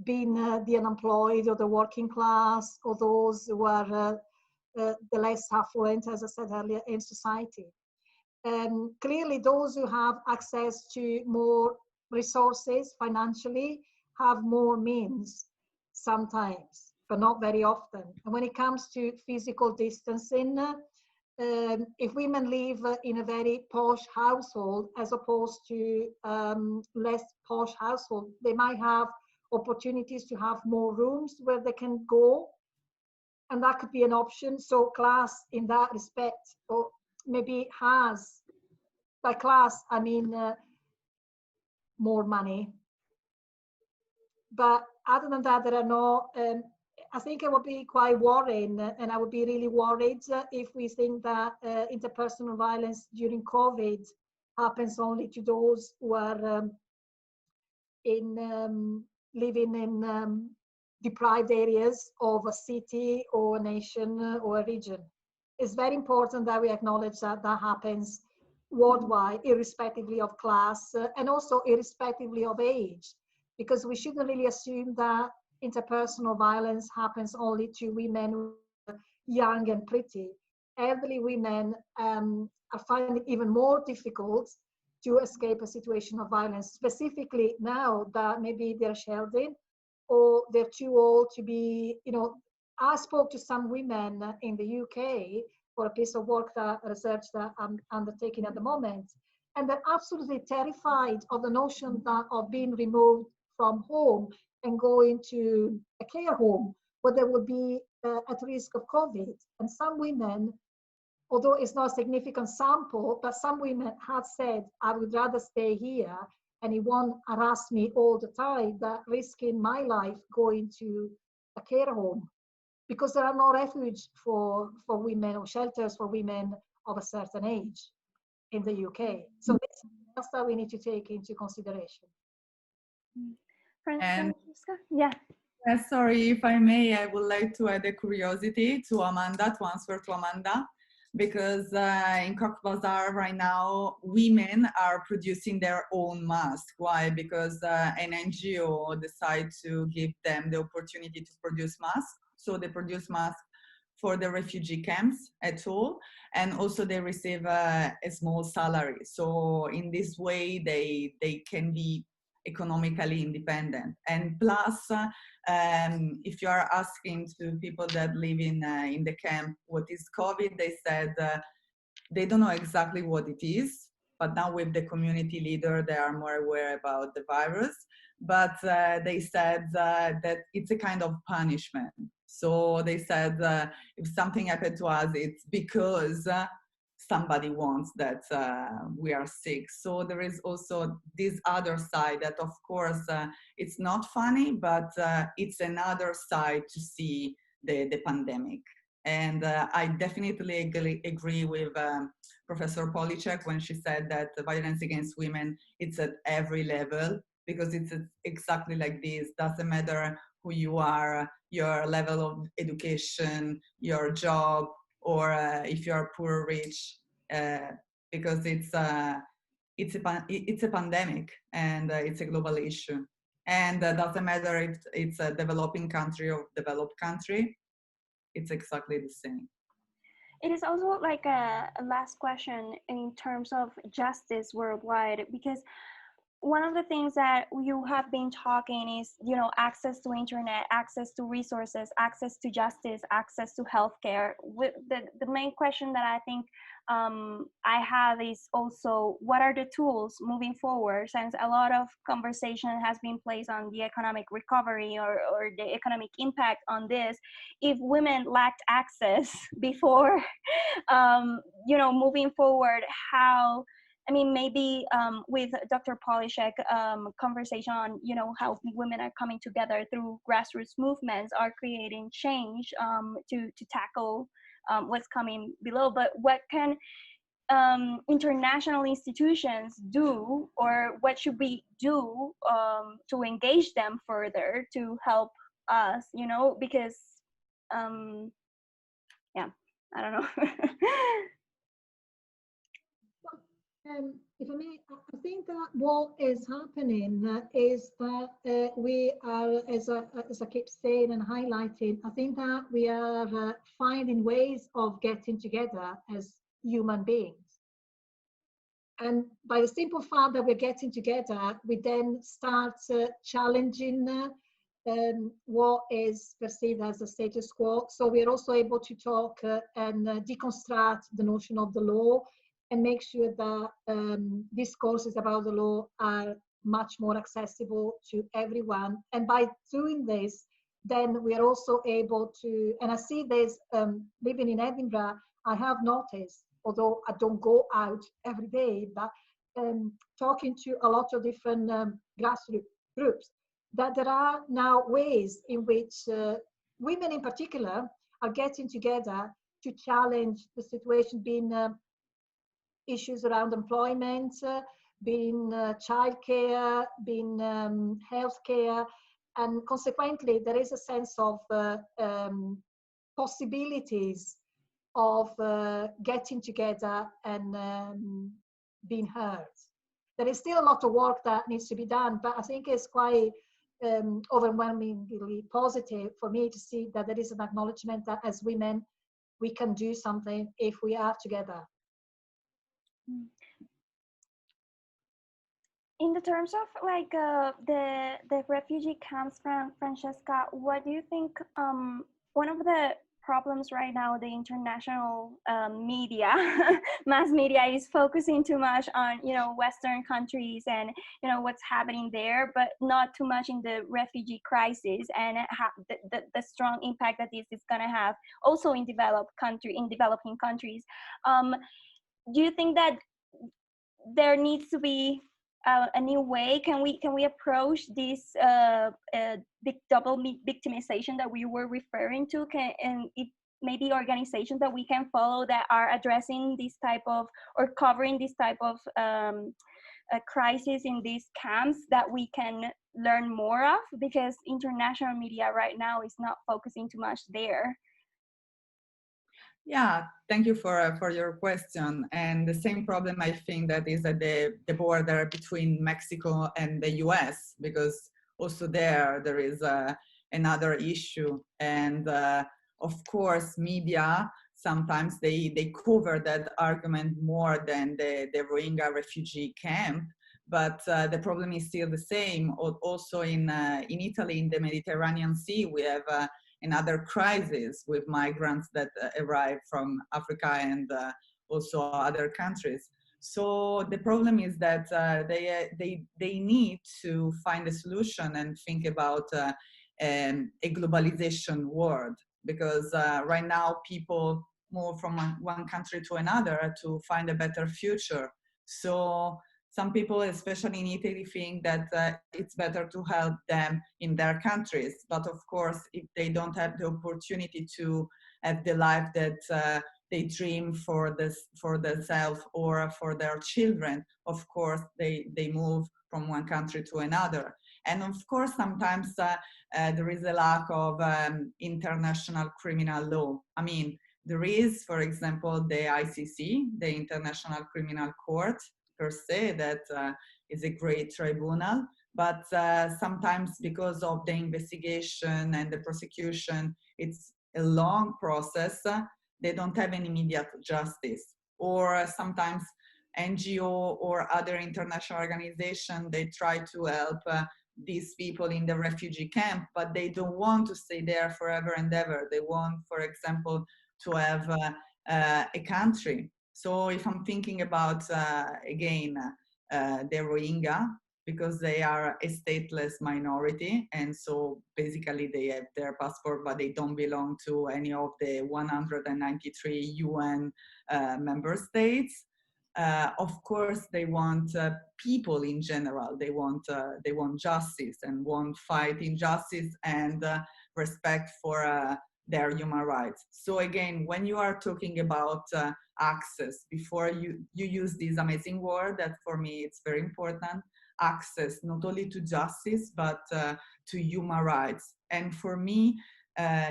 being the unemployed or the working class, or those who are the less affluent, as I said earlier, in society. Clearly, those who have access to more resources financially have more means sometimes, but not very often. And when it comes to physical distancing, if women live in a very posh household as opposed to less posh household, they might have opportunities to have more rooms where they can go, and that could be an option. So class in that respect, or maybe has, by class I mean more money. But other than that, there are no I think it would be quite worrying, and I would be really worried if we think that interpersonal violence during COVID happens only to those who are living in deprived areas of a city or a nation or a region. It's very important that we acknowledge that that happens worldwide, irrespectively of class, and also irrespectively of age, because we shouldn't really assume that interpersonal violence happens only to women who are young and pretty. Elderly women are finding it even more difficult to escape a situation of violence, specifically now that maybe they're sheltered or they're too old to be, I spoke to some women in the UK for a piece of work, that research that I'm undertaking at the moment, and they're absolutely terrified of the notion that of being removed from home and going to a care home where they would be at risk of COVID. And some women, although it's not a significant sample, but some women have said, I would rather stay here and it won't harass me all the time, than risking my life going to a care home, because there are no refuge for women or shelters for women of a certain age in the UK. So that's that we need to take into consideration. And Francesca? Yeah. sorry, if I may, I would like to add a curiosity to Amanda, to answer to Amanda, because in Cox's Bazar right now, women are producing their own mask. Why? Because an NGO decided to give them the opportunity to produce masks. So they produce masks for the refugee camps at all, and also they receive a small salary. So in this way, they can be economically independent. And plus, if you are asking to people that live in the camp what is COVID, they said they don't know exactly what it is, but now with the community leader, they are more aware about the virus. But they said that it's a kind of punishment. So they said if something happened to us, it's because somebody wants that we are sick. So there is also this other side that, of course, it's not funny, but it's another side to see the pandemic. And I definitely agree with Professor Policek when she said that the violence against women, it's at every level, because it's exactly like this. Doesn't matter who you are, your level of education, your job, or if you are poor or rich, because it's a pandemic, and it's a global issue. And doesn't matter if it's a developing country or developed country, it's exactly the same. It is also like a last question in terms of justice worldwide, because one of the things that you have been talking is, access to internet, access to resources, access to justice, access to healthcare. The main question that I think I have is also, what are the tools moving forward, since a lot of conversation has been placed on the economic recovery or the economic impact on this. If women lacked access before, moving forward, how, maybe with Dr. Polishek, conversation on, how women are coming together through grassroots movements are creating change to tackle what's coming below. But what can international institutions do, or what should we do to engage them further to help us, because, yeah, I don't know. If I may, I think that what is happening is that we are, as I keep saying and highlighting, I think that we are finding ways of getting together as human beings. And by the simple fact that we're getting together, we then start challenging what is perceived as the status quo. So we're also able to talk and deconstruct the notion of the law and make sure that discourses about the law are much more accessible to everyone. And by doing this, then we are also able to, and I see this living in Edinburgh, I have noticed, although I don't go out every day, but talking to a lot of different grassroots groups, that there are now ways in which women in particular are getting together to challenge the situation, being issues around employment, being childcare, being healthcare, and consequently there is a sense of possibilities of getting together and being heard. There is still a lot of work that needs to be done, but I think it's quite overwhelmingly positive for me to see that there is an acknowledgement that as women, we can do something if we are together. In the terms of like the refugee camps, Francesca, what do you think? One of the problems right now, the international media, mass media, is focusing too much on Western countries and what's happening there, but not too much in the refugee crisis and the strong impact that this is going to have also in developing countries. Do you think that there needs to be a new way? Can we approach this big double victimization that we were referring to? And if maybe organizations that we can follow that are addressing this type of or covering this type of crisis in these camps that we can learn more of, because international media right now is not focusing too much there. Yeah, thank you for your question. And the same problem, I think, that is at the border between Mexico and the US, because also there is another issue. And of course, media, sometimes they cover that argument more than the Rohingya refugee camp. But the problem is still the same. Also in Italy, in the Mediterranean Sea, we have another crisis with migrants that arrive from Africa and also other countries. So the problem is that they need to find a solution and think about a globalization world, because right now people move from one country to another to find a better future. So some people, especially in Italy, think that it's better to help them in their countries. But of course, if they don't have the opportunity to have the life that they dream for themselves or for their children, of course, they move from one country to another. And of course, sometimes there is a lack of international criminal law. I mean, there is, for example, the ICC, the International Criminal Court, per se, that is a great tribunal, but sometimes because of the investigation and the prosecution, it's a long process. They don't have any immediate justice. Or sometimes NGO or other international organization, they try to help these people in the refugee camp, but they don't want to stay there forever and ever. They want, for example, to have a country. So if I'm thinking about, again, the Rohingya, because they are a stateless minority, and so basically they have their passport, but they don't belong to any of the 193 UN member states. Of course, they want people in general. They want justice and want fight injustice and respect for their human rights. So again, when you are talking about access, before you use this amazing word that for me it's very important, access not only to justice but to human rights. And for me,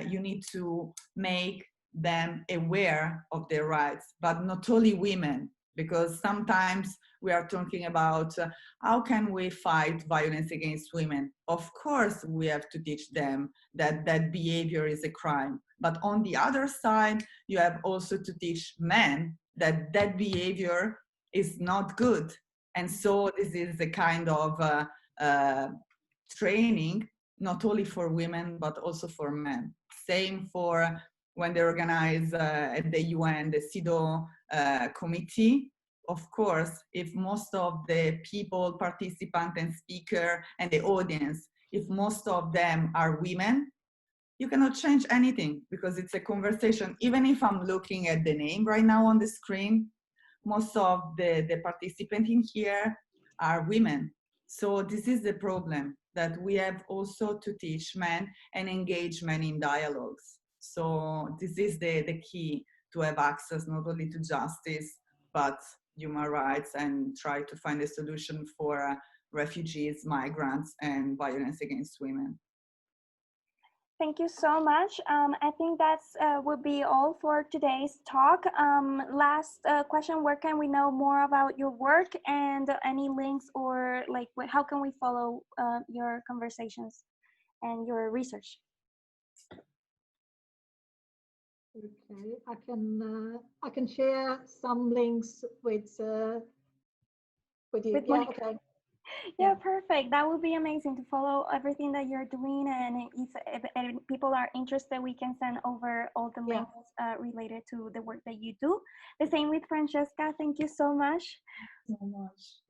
you need to make them aware of their rights, but not only women, because sometimes we are talking about how can we fight violence against women. Of course, we have to teach them that that behavior is a crime. But on the other side, you have also to teach men that that behavior is not good. And so this is a kind of training, not only for women, but also for men. Same for when they organize at the UN, the CEDAW committee. Of course, if most of the people, participants and speaker and the audience, if most of them are women, you cannot change anything because it's a conversation. Even if I'm looking at the name right now on the screen, most of the participants in here are women. So this is the problem, that we have also to teach men and engage men in dialogues. So this is the key to have access not only to justice, but human rights, and try to find a solution for refugees, migrants, and violence against women. Thank you so much. I think that's would be all for today's talk. Last question: where can we know more about your work, and any links, or like how can we follow your conversations and your research? Okay, I can share some links with you. Yeah, okay. Yeah, perfect. That would be amazing to follow everything that you're doing. And if people are interested, we can send over all the links related to the work that you do. The same with Francesca. Thank you so much. So much.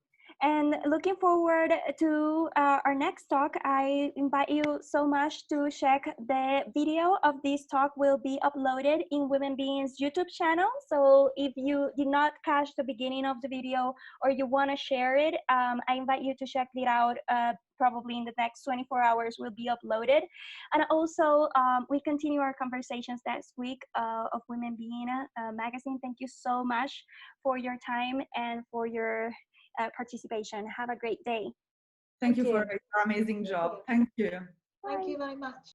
And looking forward to our next talk. I invite you so much to check the video of this talk will be uploaded in WomenBeing's YouTube channel. So if you did not catch the beginning of the video or you want to share it, I invite you to check it out. Probably in the next 24 hours will be uploaded. And also we continue our conversations next week of WomenBeing magazine. Thank you so much for your time and for your participation. Have a great day. Thank you for your amazing job. Thank you. Thank you very much.